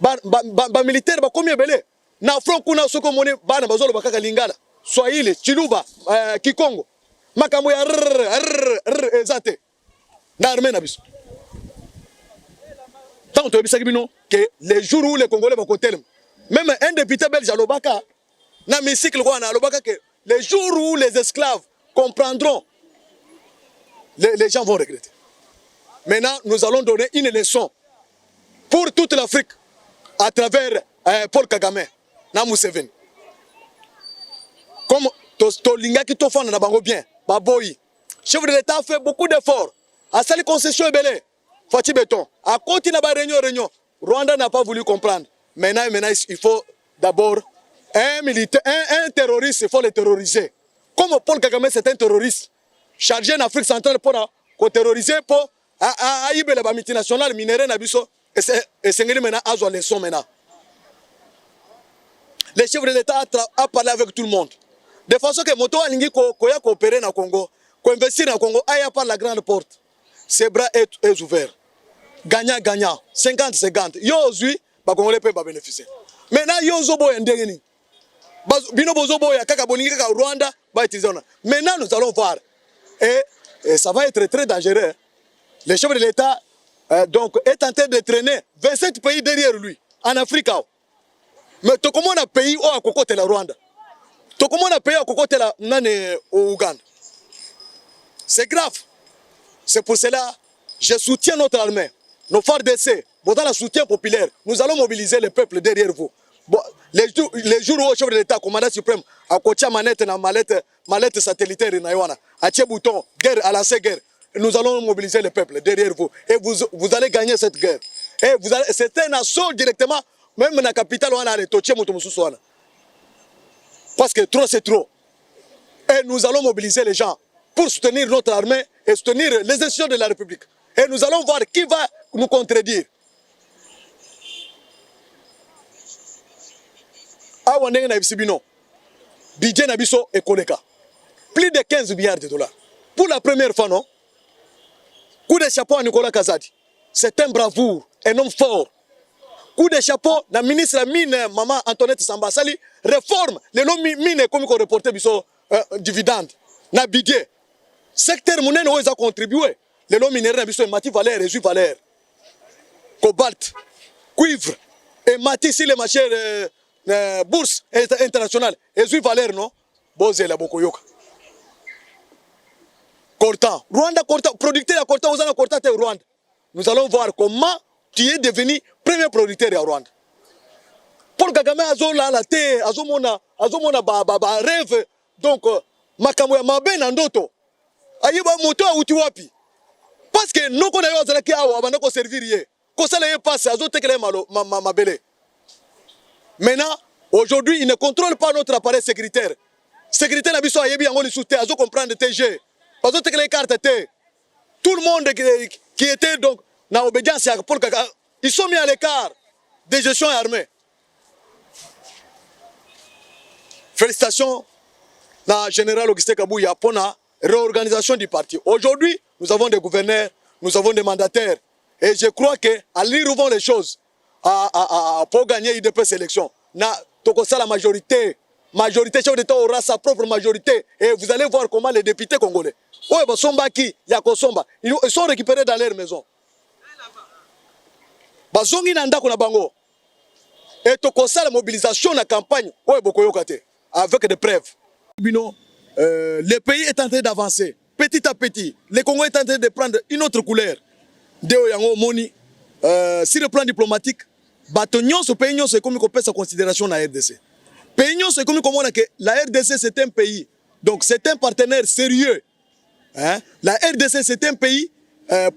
Les militaires sont combien belé? Na front kuna soko moni bana bazolo bakaka lingala. Swahili, Chiluba, Kikongo. Makambo ya ezate. Na armée nabiso. Tant que les jours où les Congolais vont compter, même un député belge à l'Obaka, na l'hémicycle à l'Obaka, que les jours où les esclaves comprendront, les gens vont regretter. Maintenant, nous allons donner une leçon pour toute l'Afrique à travers Paul Kagame, na Museveni. Comme Tolinga qui t'offre na bango bien, Baboyi, chef de l'État a fait beaucoup d'efforts. À cette concession belé. Fati Béton, à continuer à réunion, Rwanda n'a pas voulu comprendre. Maintenant, il faut d'abord un militaire, un terroriste, il faut le terroriser. Comme Paul Kagame, c'est un terroriste, chargé en Afrique centrale pour terroriser, pour aïber la multinationale, minérale, et c'est maintenant à jouer les leçons maintenant. Le chef de l'État a parlé avec tout le monde. De façon que Moto Alingi koya coopérer dans le Congo, investir dans le Congo, aïe par la grande porte. Ses bras est ouvert. Gagnant, 50-50. Yo ozui, ba Congolais peuvent bénéficier. Maintenant, yo zobo yendengeni. Bino bozobo ya kaka boningi kaka Rwanda, ba utiliser. Maintenant, nous allons voir. Et ça va être très dangereux. Le chef de l'État donc est en train de traîner 27 pays derrière lui, en Afrique. Mais tout comment on a pays à côté de la Rwanda. Tout comment on a pays à côté de la Ouganda. C'est grave. C'est pour cela que je soutiens notre armée, nos FARDC, dans le soutien populaire. Nous allons mobiliser le peuple derrière vous. Bon, les jours où le chef de l'État, commandant suprême, a coaché manette satellitaire, a tiré bouton, guerre, à lancer guerre. Nous allons mobiliser le peuple derrière vous. Et vous allez gagner cette guerre. Et c'est un assaut directement, même dans la capitale, on a les totiers, parce que trop, c'est trop. Et nous allons mobiliser les gens pour soutenir notre armée et soutenir les institutions de la République. Et nous allons voir qui va nous contredire. Budget Nabiso et Koleka. Plus de 15 milliards de dollars. Pour la première fois, non? Coup de chapeau à Nicolas Kazadi. C'est un bravoure, un homme fort. Coup de chapeau, la ministre de la Mine, Maman Antoinette Sambassali, réforme les lots mines comme qu'on reportait dividendes. Na budget. Secteur monnaie où ils ont contribué. Les lots minéraux ont mati valeur, résu valeur. Cobalt, cuivre, et mati si les machines bourse internationale ezwi valeur non bozela bokoyoka coltan Rwanda coltan producteur ya coltan ozana coltan te Rwanda. Nous allons voir comment tu es devenu premier producteur à Rwanda. Paul Kagame azolala te azomona ba rêve donc makambo ya mabe na ndoto ayiba moto auti wapi parce que noko na yo azalaki awa bana ko servir ye ko sala ye passe azotekele mabele. Maintenant aujourd'hui il ne contrôle pas notre appareil sécuritaire na biso ayebi yango li soute azo comprendre TG azotekele carte te. Tout le monde qui était donc dans l'obédience à Paul Kagame, ils sont mis à l'écart des gestions armées. Félicitations à général Augustin Kabouya pour la réorganisation du parti. Aujourd'hui, nous avons des gouverneurs, nous avons des mandataires. Et je crois qu'à lire les choses, pour gagner l'IDPS élection, la majorité, chef d'État aura sa propre majorité. Et vous allez voir comment les députés congolais, ils sont récupérés dans leur maison. Bazongi na ndako na bango. Et tokosa la mobilisation na campagne avec des preuves. Le pays est en train d'avancer petit à petit. Le Congo est en train de prendre une autre couleur. Sur le plan diplomatique, ce pays c'est comme qu'on peut sa considération la RDC. Pays c'est comme que la RDC c'est un pays, donc c'est un partenaire sérieux. Hein? La RDC c'est un pays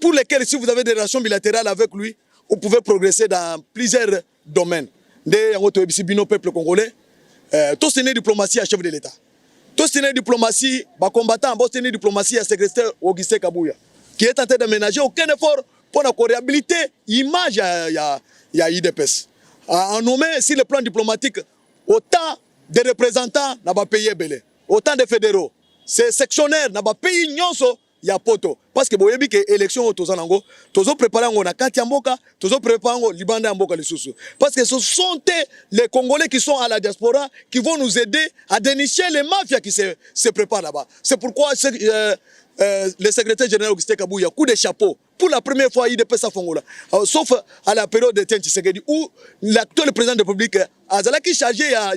pour lequel si vous avez des relations bilatérales avec lui, vous pouvez progresser dans plusieurs domaines. Le peuple congolais, tous c'est une diplomatie à chef de l'État. Tous c'est une diplomatie, combattant, tous c'est une diplomatie à secrétaire Augustin Kabouya, qui est en train de ménager aucun effort pour la réhabiliter l'image de l'IDPS. En nommant sur le plan diplomatique, autant de représentants dans le pays, autant de fédéraux, ces sectionnaires dans le pays, il y a poto. Parce que vous avez vu que l'élection au Tozanango, Tozo prépare na Kati Mboka, Tozo prépare Libanda Mboka les sous. Parce que ce sont les Congolais qui sont à la diaspora qui vont nous aider à dénicher les mafias qui se préparent là-bas. C'est pourquoi le secrétaire général Augustin Kabouya, coup de chapeau, pour la première fois, il dépasse à Fongola. Sauf à la période de Tiens Tshisekedi, où l'actuel président de la République a chargé la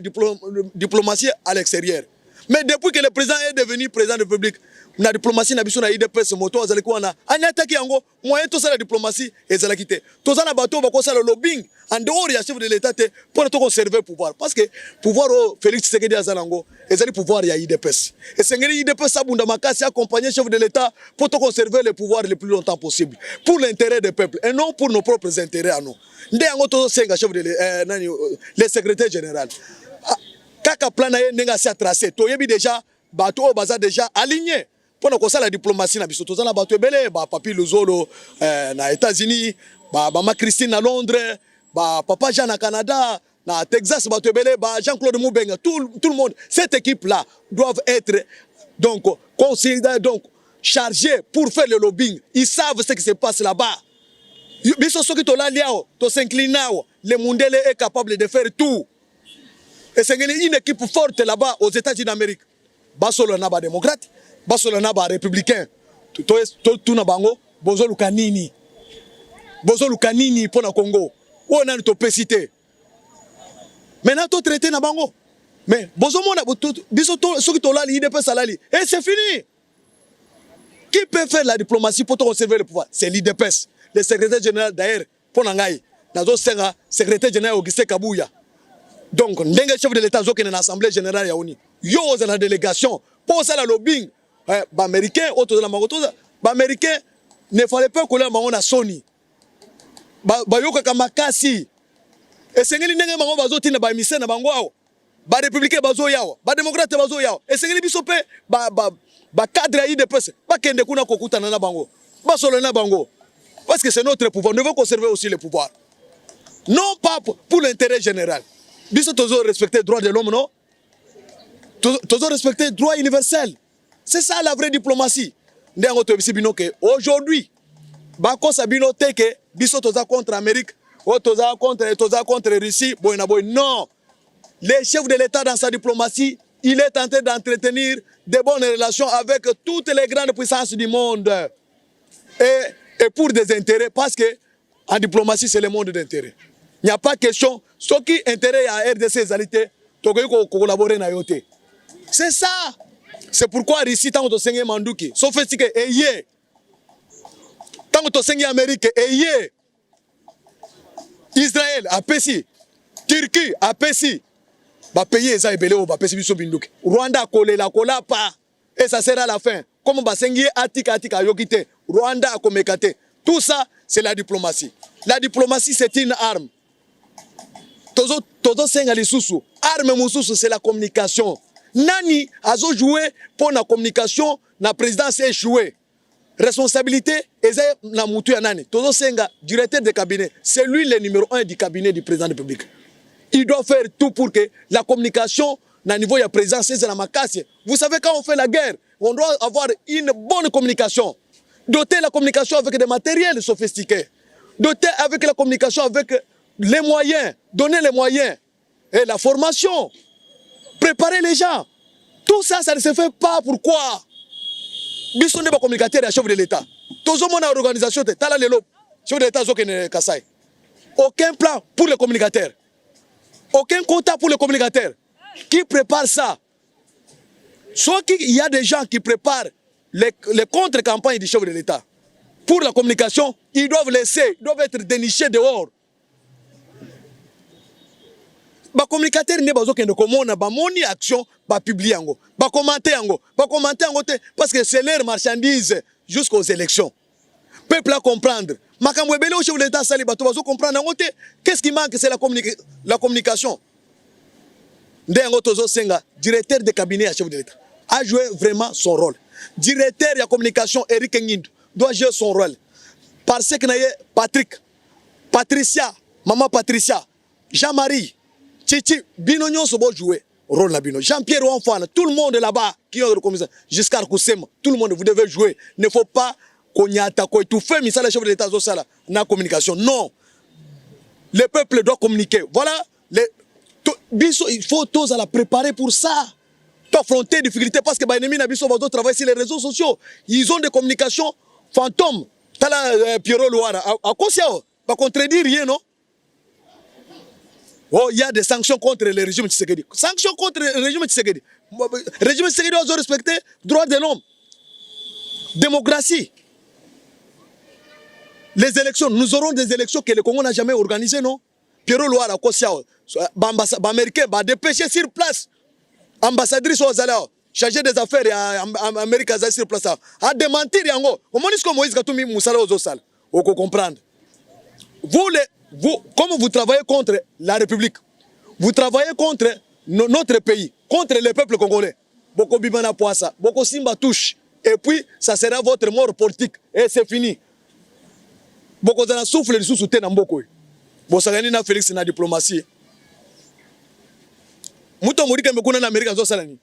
diplomatie à l'extérieur. Mais depuis que le président est devenu président de la République, la diplomatie n'a pas IDPS moto azali kuana anyataki yango moyen to la diplomatie ezalaki te toza na bato bako sala lobbying en dehors ya chef de l'état te pour to conserver pouvoir parce que pouvoir Félix Tshisekedi azalango ezali pouvoir ya IDPS et sengeli IDPS abunda makasi accompagner chef de l'état pour to conserver le pouvoir le plus longtemps possible pour l'intérêt des peuples et non pour nos propres intérêts à nous nde yango to senga chef de le secrétaire général kaka plan na ye ndenga sia tracé to yebi déjà bato baza déjà aligné pour la diplomatie na biso tozana bato ebele ba Papi Luzolo na États-Unis ba Mama Christine na Londres ba Papa Jean na Canada na Texas bato ebele ba Jean-Claude Moubenga tout le monde cette équipe là doivent être donc considérés donc chargés pour faire le lobbying. Ils savent ce qui se passe là-bas. Biso soki to la liao to s'inclinao le Mundele est capable de faire tout. Et c'est une équipe forte là-bas aux États-Unis d'Amérique. Basolo na ba démocrate basolo na ba républicain tout na bango bozo lukanini pour na Congo o na to pesité maintenant to traité na bango mais bozo mona biso to soki to la IDP salali et c'est fini. Qui peut faire la diplomatie pour conserver le pouvoir? C'est l'IDPS. Le secrétaire général d'ailleurs pour nangai nazo senga secrétaire général Augustin Kabouya. Donc ndenge chef de l'état zo kena assemblée générale ya ONU yo za la délégation pour ça la lobbying américain auto la magoto américain ne fallait pas que la mangona Sony yoka kama kasi et sengeli ndenge mango bazoti na ba mission na bango awo ba républicain bazo yawo ba démocrate bazo yawo et sengeli bisope ba cadre IDPS ba kende kuna kokutana na bango ba solo na bango parce que c'est notre pouvoir, nous devons conserver aussi le pouvoir non pas pour l'intérêt général. Biso tozo respecter le droit de l'homme, non? Tozo respecter le droit universel. C'est ça la vraie diplomatie. Aujourd'hui, bako sabino teke biso toza contre Amérique, toza contre Russie, non. Le chef de l'État dans sa diplomatie, il est en train d'entretenir de bonnes relations avec toutes les grandes puissances du monde. Et pour des intérêts, parce que en diplomatie, c'est le monde d'intérêt. Il n'y a pas question. Ce qui intérêt à RDC égalité, tu peux collaborer na yote. C'est ça. C'est pourquoi Russie tant que tu Manduki, sophistiqué et yé. Tant que tu Amérique et yé. Israël a Pessi, Turquie a Pessi. Va payer ça et belé au va Pessi biso binduki. Rwanda collé la colla pas. Et ça sera la fin. Comme Basengi Atika Yokite, Rwanda a komekate. Tout ça, c'est la diplomatie. La diplomatie, c'est une arme. Todo sengali susu. Arme mususu, c'est la communication. Nani a joué pour la communication, la présidence a échoué. Responsabilité, c'est la mouture nani. Todo senga, directeur de cabinet, c'est lui le numéro 1 du cabinet du président de la République. Il doit faire tout pour que la communication, na niveau de la présidence, c'est la macasse. Vous savez, quand on fait la guerre, on doit avoir une bonne communication. Doter la communication avec des matériels sophistiqués. Doter avec la communication avec les moyens. Donner les moyens. Et la formation. Préparer les gens. Tout ça, ça ne se fait pas. Pourquoi? Nous sommes des communicateurs et chefs de l'État. Tout le monde a une organisation. Chef de l'État, aucun plan pour les communicateurs. Aucun contact pour les communicateurs. Qui prépare ça? Soit qu'il y a des gens qui préparent les contre-campagnes du chef de l'État. Pour la communication, ils doivent être dénichés dehors. Les communicateurs ne sont pas comment action, publier, commenter, parce que c'est leur marchandise jusqu'aux élections. Le peuple à comprendre. Le chef de l'État comprendre. Qu'est-ce qui manque? C'est la communication. Directeur de cabinet à chef de l'État a joué vraiment son rôle. Directeur de la communication, Eric Ngindo, doit jouer son rôle. Parce que Patrick, Patricia, maman Patricia, Jean-Marie, Titi, Bino Nyonso doit jouer rôle. Jean-Pierre Ouanfane, tout le monde là-bas, qui est commissaire, jusqu'à Koussem, tout le monde, vous devez jouer. Il ne faut pas qu'on y attaque, tout fait, mais ça, le chef de l'État, dans la communication. Non. Le peuple doit communiquer. Voilà. Il faut tous la préparer pour ça. Affronter des difficultés parce que les ennemis doivent travailler sur les réseaux sociaux. Ils ont des communications fantômes. Tala Pierrot Loara. À quoi ça va contredire rien, non? Oh, il y a des sanctions contre le régime Tshisekedi. Sanctions contre le régime Tshisekedi. Le régime Tshisekedi doit respecter les droits de l'homme. Démocratie. Les élections. Nous aurons des élections que le Congo n'a jamais organisées, non? Pierrot Loara, à quoi ça? Américain va dépêcher sur place. Ambassadrice aux Alao, chargé des affaires en Amérique sur place, a démenti yango. Comment est-ce que Moïse Katoumi Moussala aux Osal? Vous comprenez? Comme vous travaillez contre la République, vous travaillez contre notre pays, contre le peuple congolais. Boko Bibana Poissa, Boko Simba touche. Et puis, ça sera votre mort politique. Et c'est fini. Boko Zana souffle le sous-souté dans Boko. Bosagani na Félix na diplomatie. Muto muri kembe kuna na Amerika zo salani.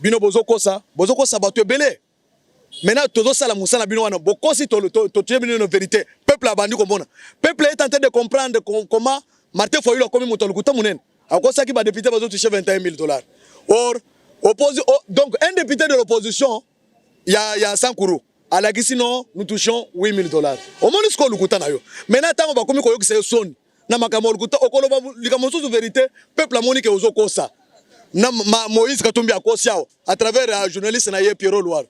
Bino bozoko sa bato ebele. Maintenant tozo sala musala bino wana bokosi to bino no vérité. Peuple a bandi komona. Peuple est en train de comprendre comment Martin Fayulu a commis muto lukuta munen. Akosa ki ba député bazo toucher $21,000. Or donc un député de l'opposition il y a 100 kourou. À la Gisino, nous touchons $8,000. Au moins ce qu'on lukuta na yo. Maintenant tant on va commis koyo c'est son. Na makamol kuta okoloba likamoso de vérité peuple a monique aux okosa na Moïse Katumbi akosia à travers un journaliste na Pierrot Loire.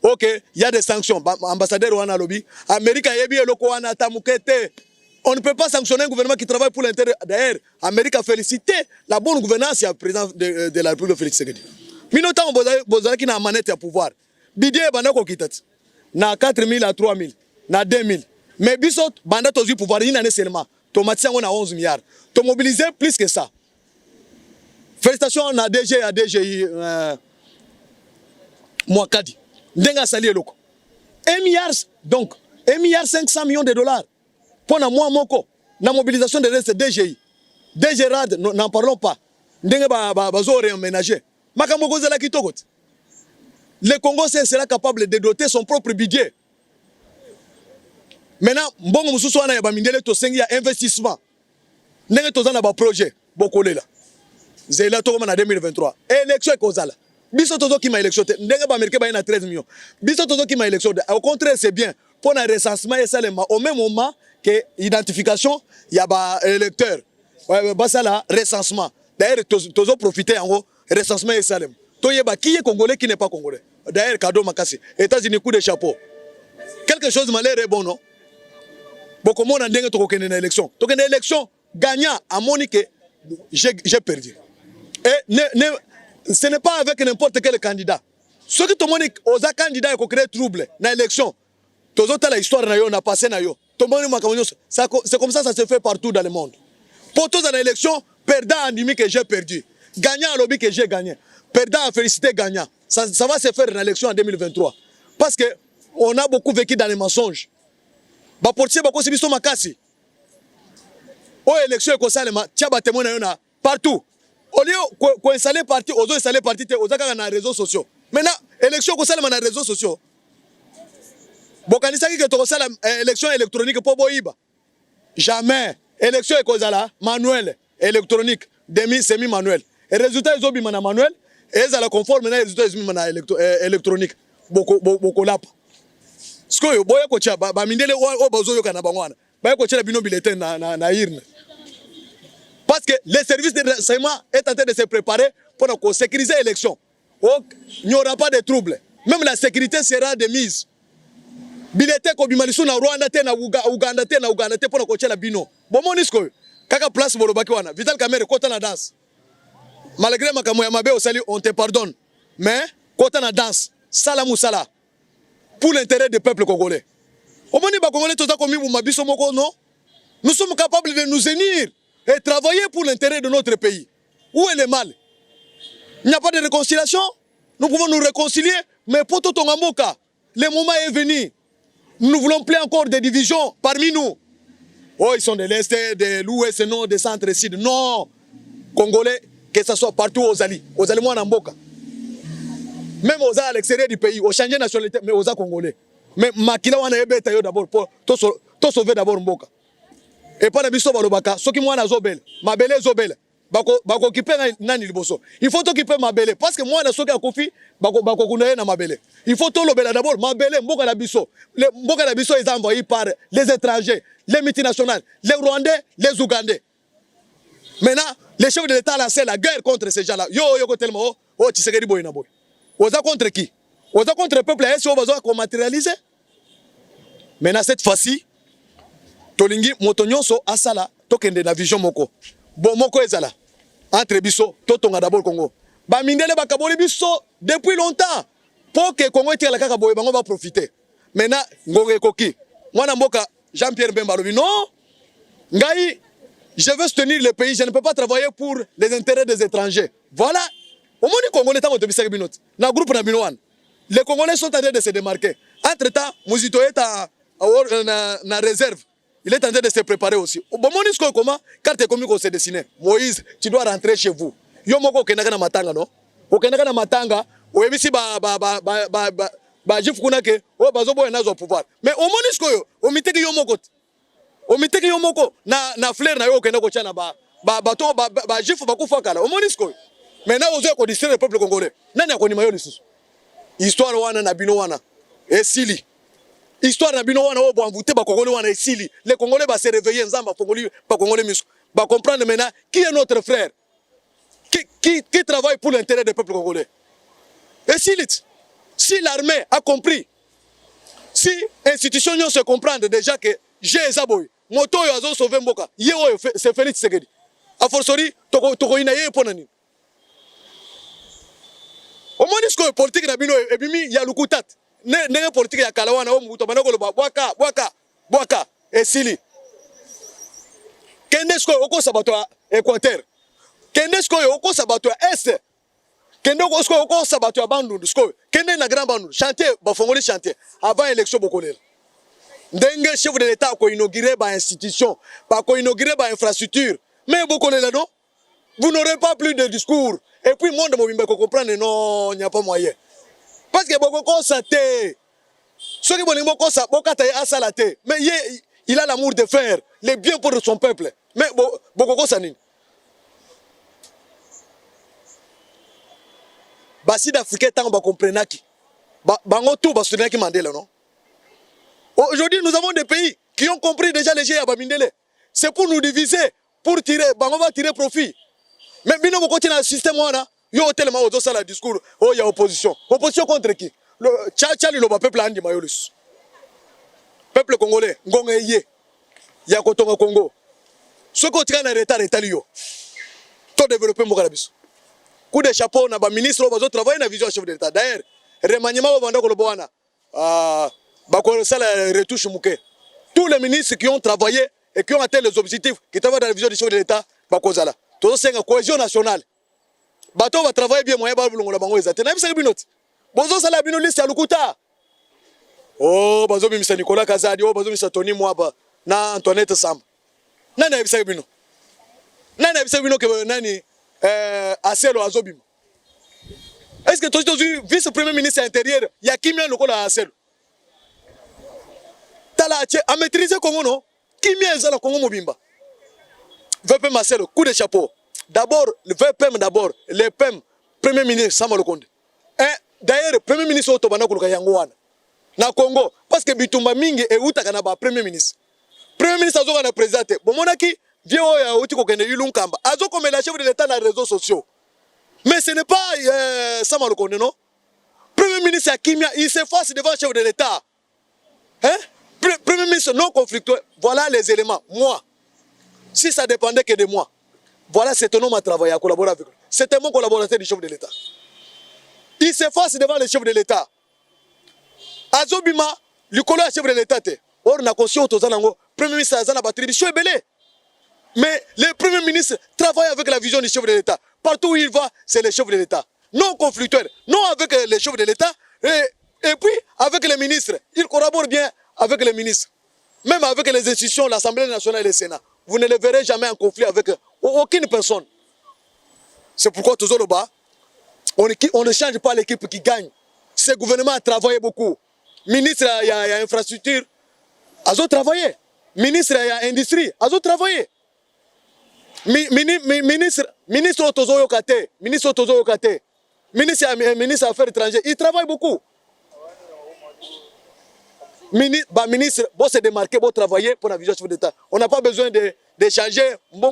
OK, il y a des sanctions. Ambassadeur wana lobi Amérique yebi eloko wana tamukete. On ne peut pas sanctionner un gouvernement qui travaille pour l'intérêt. D'ailleurs, Amérique a félicité la bonne gouvernance du président de la République Félix Tshisekedi. Minotan bozala qui na manette à pouvoir. Bidie banako kitati. Na 4,000 à 3,000, na 2,000. Mais bisot banda tozu pouvoir une année seulement. Tomatisation on a 11 milliards. Tu mobiliser plus que ça. Félicitations à DG et à DGI. Mouakadi. Ndenga sali eloko. 1 milliard, donc 1,5 milliard de dollars. Pour na moi moko. La mobilisation de reste DGI. DG Rad, n'en parlons pas. Ndenga bazo réaménager. Makamoko zela kitoko. Le Congo sera capable de doter son propre budget. Maintenant, mbongo mususu wana ya bamindele to sengi ya investissement. Ndenge tozana ba projet bokolela. Zela to na 2023. Élection ekozala. Biso tozo ki ma élection te. Ndenge ba Américain ba na 13 millions. Biso tozo ki ma élection. Au contraire, c'est bien. pour le recensement et ça au même moment que l'identification, il y a un électeur. Ouais, bah ça là, recensement. D'ailleurs, tous ont profité en gros, recensement et Salem. Qui est congolais, qui n'est pas congolais. D'ailleurs, cadeau Makassi. États-Unis, coup de chapeau. Quelque chose de malheur est bon, non? Beaucoup de monde a dit que tu as une élection. Tu as une élection gagnant à Monique, j'ai perdu. Et ce n'est pas avec n'importe quel candidat. Ce qui est aux candidats qui ont créé trouble dans l'élection, tu as l'histoire, on a passé. C'est comme ça se fait partout dans le monde. Pour tous dans l'élection, perdant a dit que j'ai perdu. Gagnant a lobby que j'ai gagné. Perdant a félicité gagnant. Ça va se faire dans l'élection en 2023. Parce qu'on a beaucoup vécu dans les mensonges. Ba portier ba ko sibiso makasi. O élection ko salema tia ba témoin na partout. Au lieu ko installer parti, ozo installer parti te ozaka na réseaux sociaux. Maintenant élection ko salema na réseaux sociaux. Bokanisa ki ke to sala élection électronique po boyiba. Jamais. Élection ko zala manuel électronique demi semi manuel. Et résultat ils obima na manuel et ça la conforme na résultat ils obima na électronique. Boko lapa. Skoyo boya ko tia ba mindele o bazo yo kana bangwana ba ko tia bino bulletin na irne parce que le service de renseignement est en train de se préparer pour sécuriser l'élection. Il n'y aura pas de troubles, même la sécurité sera de mise. Bulletin ko bimalisu na Rwanda te na Uganda te pour ko tia bino bomoni skoyo kaka place bolobaki wana Vital Kamerhe kota na danse malgré makamo ya mabe osali on te pardonne mais kota na danse sala musala pour l'intérêt du peuple congolais. Nous sommes capables de nous unir et travailler pour l'intérêt de notre pays. Où est le mal? Il n'y a pas de réconciliation. Nous pouvons nous réconcilier, mais pour tout Tongamboka, le moment est venu. Nous ne voulons plus encore des divisions parmi nous. Oh, ils sont de l'Est, de l'Ouest, non, des centres sud. Non, Congolais, que ce soit partout aux Ali moi en Mboka. Même aux à l'extérieur du pays, au changer de nationalité, mais aux Congolais. Mais Makila wana ebeta yo d'abord pour to sauver d'abord Mboka. Et pas na biso balobaka, soki mwana zobel, mabele zobel. Bako occuper nani liboso. Il faut t'occuper mabele parce que moi na soki akofi bako kunaye na mabele. Il faut to lobela d'abord mabele Mboka na biso. Les Mboka na biso est envoyé par les étrangers, les multinationales, les Rwandais, les Ougandais. Maintenant, les chefs de l'État lancent la guerre contre ces gens-là. Yo tellement Tshisekedi boy na boy. Oza contre qui? Oza contre le peuple haïtien, on va matérialiser. Maintenant, cette fois-ci, Tolingi, Motonyonso, Asala, Tokende na vision moko. Bon, moko ezala. Entre biso, Totonga d'abord Congo. Ba mindele bakaboli biso depuis longtemps. Pour que Congo ait la kakaboye, on va profiter. Maintenant, Ngore Koki. Moi, Namboka, Jean-Pierre Bemba, non. Ngaï, je veux soutenir le pays, je ne peux pas travailler pour les intérêts des étrangers. Voilà. Au moins, les Congolais sont en train de groupe Nabinoan. Les Congolais sont en train de se démarquer. Entre-temps, Mouzito est en réserve. Il est en train de se préparer aussi. Au moment où comment, quand tu es commis qu'on s'est dessiné, Moïse, tu dois rentrer chez vous. Yo moko kenaka na matanga no. O kenaka na matanga, o ebisi ba jifu kuna ke, o bazobo enazo pouvoir. Mais au moment où o miteki yo moko. O miteki yo moko na fleur na yo kenako chana ba jifu bakufa kala. Au moment où maintenant, vous avez distraire le peuple congolais. Nani akoni mayo lisusu. Histoire wana na bino wana. Esili. Histoire na bino wana obo envoûté ba congolais wana esili. Les congolais va se réveiller nzamba congolais pas congolais miso. Va comprendre maintenant qui est notre frère. Qui travaille pour l'intérêt du peuple congolais. Esili. Si l'armée a compris. Si institution se comprendre déjà que j'ai Zaboy, moto yo azo sauver Mboka. Yeo c'est Félix Tshisekedi. A fortiori toko ina yé ponani. Au moins, ce que la politique il y a le coup de tête. Les politiques, il y a Kalawana, Boaka, et Sili. Qu'est-ce que vous sabato Équateur? Qu'est-ce que vous sabato Est? Qu'est-ce que vous sabato Bandundu? Qu'est-ce que grand Bandundu? Chantier, Bafongoli chantier. Avant l'élection, beaucoup de Dengue chef de l'État qui a inauguré par institution, qui a inauguré par infrastructure. Mais beaucoup de là, non? Vous n'aurez pas plus de discours. Et puis, le monde va comprendre, non, il n'y a pas moyen. Parce que beaucoup constaté. Ceux qui vont constater, mais il a l'amour de faire les biens pour son peuple. Mais beaucoup constaté. Basi d'Afrique, tant qu'on comprenne qui. Bango tout, bas soutenir qui Mandela, non? Aujourd'hui, nous avons des pays qui ont compris déjà les jeux à Bamindele. C'est pour nous diviser, pour tirer, on va tirer profit. Mais bien, on continue dans le système, il y a tellement de discours, il y a opposition. Opposition contre qui? Le peuple a dit Mayolus. Peuple congolais, il y a Kotonga Congo. Ce qu'on tient en retard est allié. Tout développé mon carabis. Coup de chapeau, on a un ministre qui travaille dans la vision chef de l'État. D'ailleurs, remaniement va vendre le boana. Retouche mouké. Tous les ministres qui ont travaillé et qui ont atteint les objectifs qui travaillent dans la vision du chef de l'État, bakozala. Tout ça c'est une cohésion nationale. Bato va travailler bien moyen balou la bango ezate. Na bisa binot. Bozo sala bino liste ya lukuta. Oh, bazo bimisa Nicolas Kazadi, oh bazo bimisa Tony Mwaba na Antoinette Samba. Nani ya bisa bino? Nani ya bisa bino ke nani Aselo azobima? Est-ce que toi tu vice-premier ministre intérieur ya kimia lokola Aselo? Tala a maîtriser Congo non? Kimia ezala Congo mobimba. VP Marcelo, coup de chapeau. D'abord, le VPM d'abord, le PM, Premier ministre Sama Lokonde. D'ailleurs, Premier ministre Otobana Kuluka Yangouana. Na Congo, parce que Bitumba Mingi et Utakanaba, Premier ministre. Premier ministre Azo na présenté. Bon, monaki, vieux ya Utiko Kende Yulunkamba. Azo comme la chef de l'État dans les réseaux sociaux. Mais ce n'est pas Sama Lokonde, non? Premier ministre Akimia, il s'efface devant le chef de l'État. Hein? Premier ministre non conflictuel. Voilà les éléments. Moi, si ça dépendait que de moi, voilà, c'est un homme à travailler, à collaborer avec lui. C'est un bon collaborateur du chef de l'État. Il s'efface devant le chef de l'État. Azobima, le collègue chef de l'État. Or, on a conscience aux Zanango, Premier ministre Azana Batribichou est belé. Mais le Premier ministre travaille avec la vision du chef de l'État. Partout où il va, c'est le chef de l'État. Non conflictuel, non avec les chefs de l'État, et puis avec les ministres. Il collabore bien avec les ministres. Même avec les institutions, l'Assemblée nationale et le Sénat. Vous ne le verrez jamais en conflit avec aucune personne. C'est pourquoi toujours le bas, on ne change pas l'équipe qui gagne. Ce gouvernement a travaillé beaucoup. Ministre, il y a infrastructure, ils ont travaillé. Ministre, il y a industrie, ils ont travaillé. Ministre Otozo Yokate, ministre Otozo Yokate, ministre des Affaires étrangères, ils travaillent beaucoup. Ministre, bon se démarquer, bon travailler pour la vision chef d'État. On n'a pas besoin de changer. Non,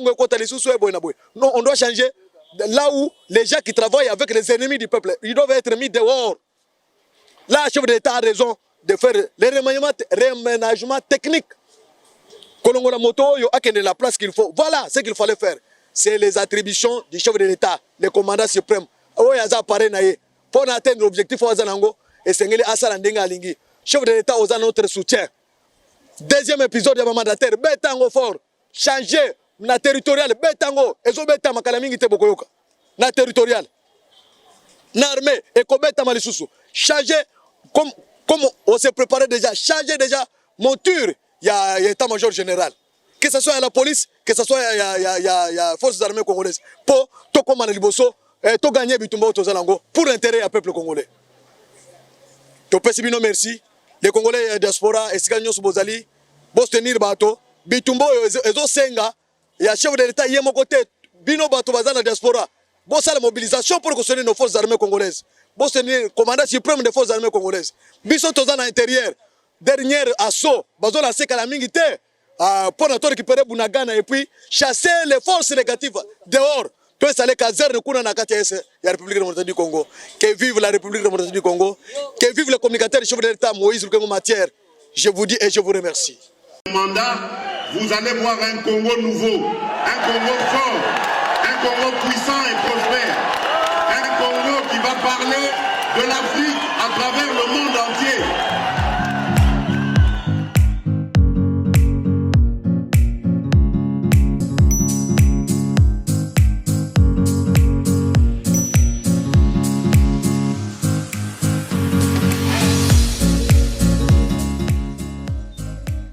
on doit changer là où les gens qui travaillent avec les ennemis du peuple, ils doivent être mis dehors. Là, le chef d'État a raison de faire les réaménagements techniques. Kolongo la moto, il y a la place qu'il faut. Voilà ce qu'il fallait faire. C'est les attributions du chef de l'État, le commandant suprême. Pour atteindre l'objectif, et c'est ce chef de l'État aux notre soutien. Deuxième épisode de ma mandataire, Betango fort, changer na territorial, Betango, ezo beta makalamingi te bokoyoka. Na territorial. Na armée, et kobeta malisusu. Changer, comme on s'est préparé déjà, changer déjà monture, il y a état-major général. Que ce soit à la police, que ce soit à la forces armées congolaises. Pour tout comme Liboso, tout gagner Bitumba Otozalango, pour l'intérêt du peuple congolais. To pesibino merci. Les Congolais diaspora, Esiganyo Sobozali, Bos tenir bato, Bitumbo, Ezo Senga, il y a chef de l'État, il y a mon côté, Bino Bato Bazana diaspora, Bos à la mobilisation pour construire nos forces armées congolaises, Bos tenir commandant suprême des forces armées congolaises, Biso Tozana intérieur, dernier assaut, Bazo la Seka la Mingite, pour notre récupérer Bunagana et puis chasser les forces négatives dehors. Tout ça, les caserne kuna na kati ya République démocratique du Congo. Que vive la République démocratique du Congo. Que vive le communicateur du chef de l'État Moïse Lukengo Matière. Je vous dis et je vous remercie. Mandat, vous allez voir un Congo nouveau, un Congo fort, un Congo puissant et prospère, un Congo qui va parler de l'Afrique à travers le monde entier.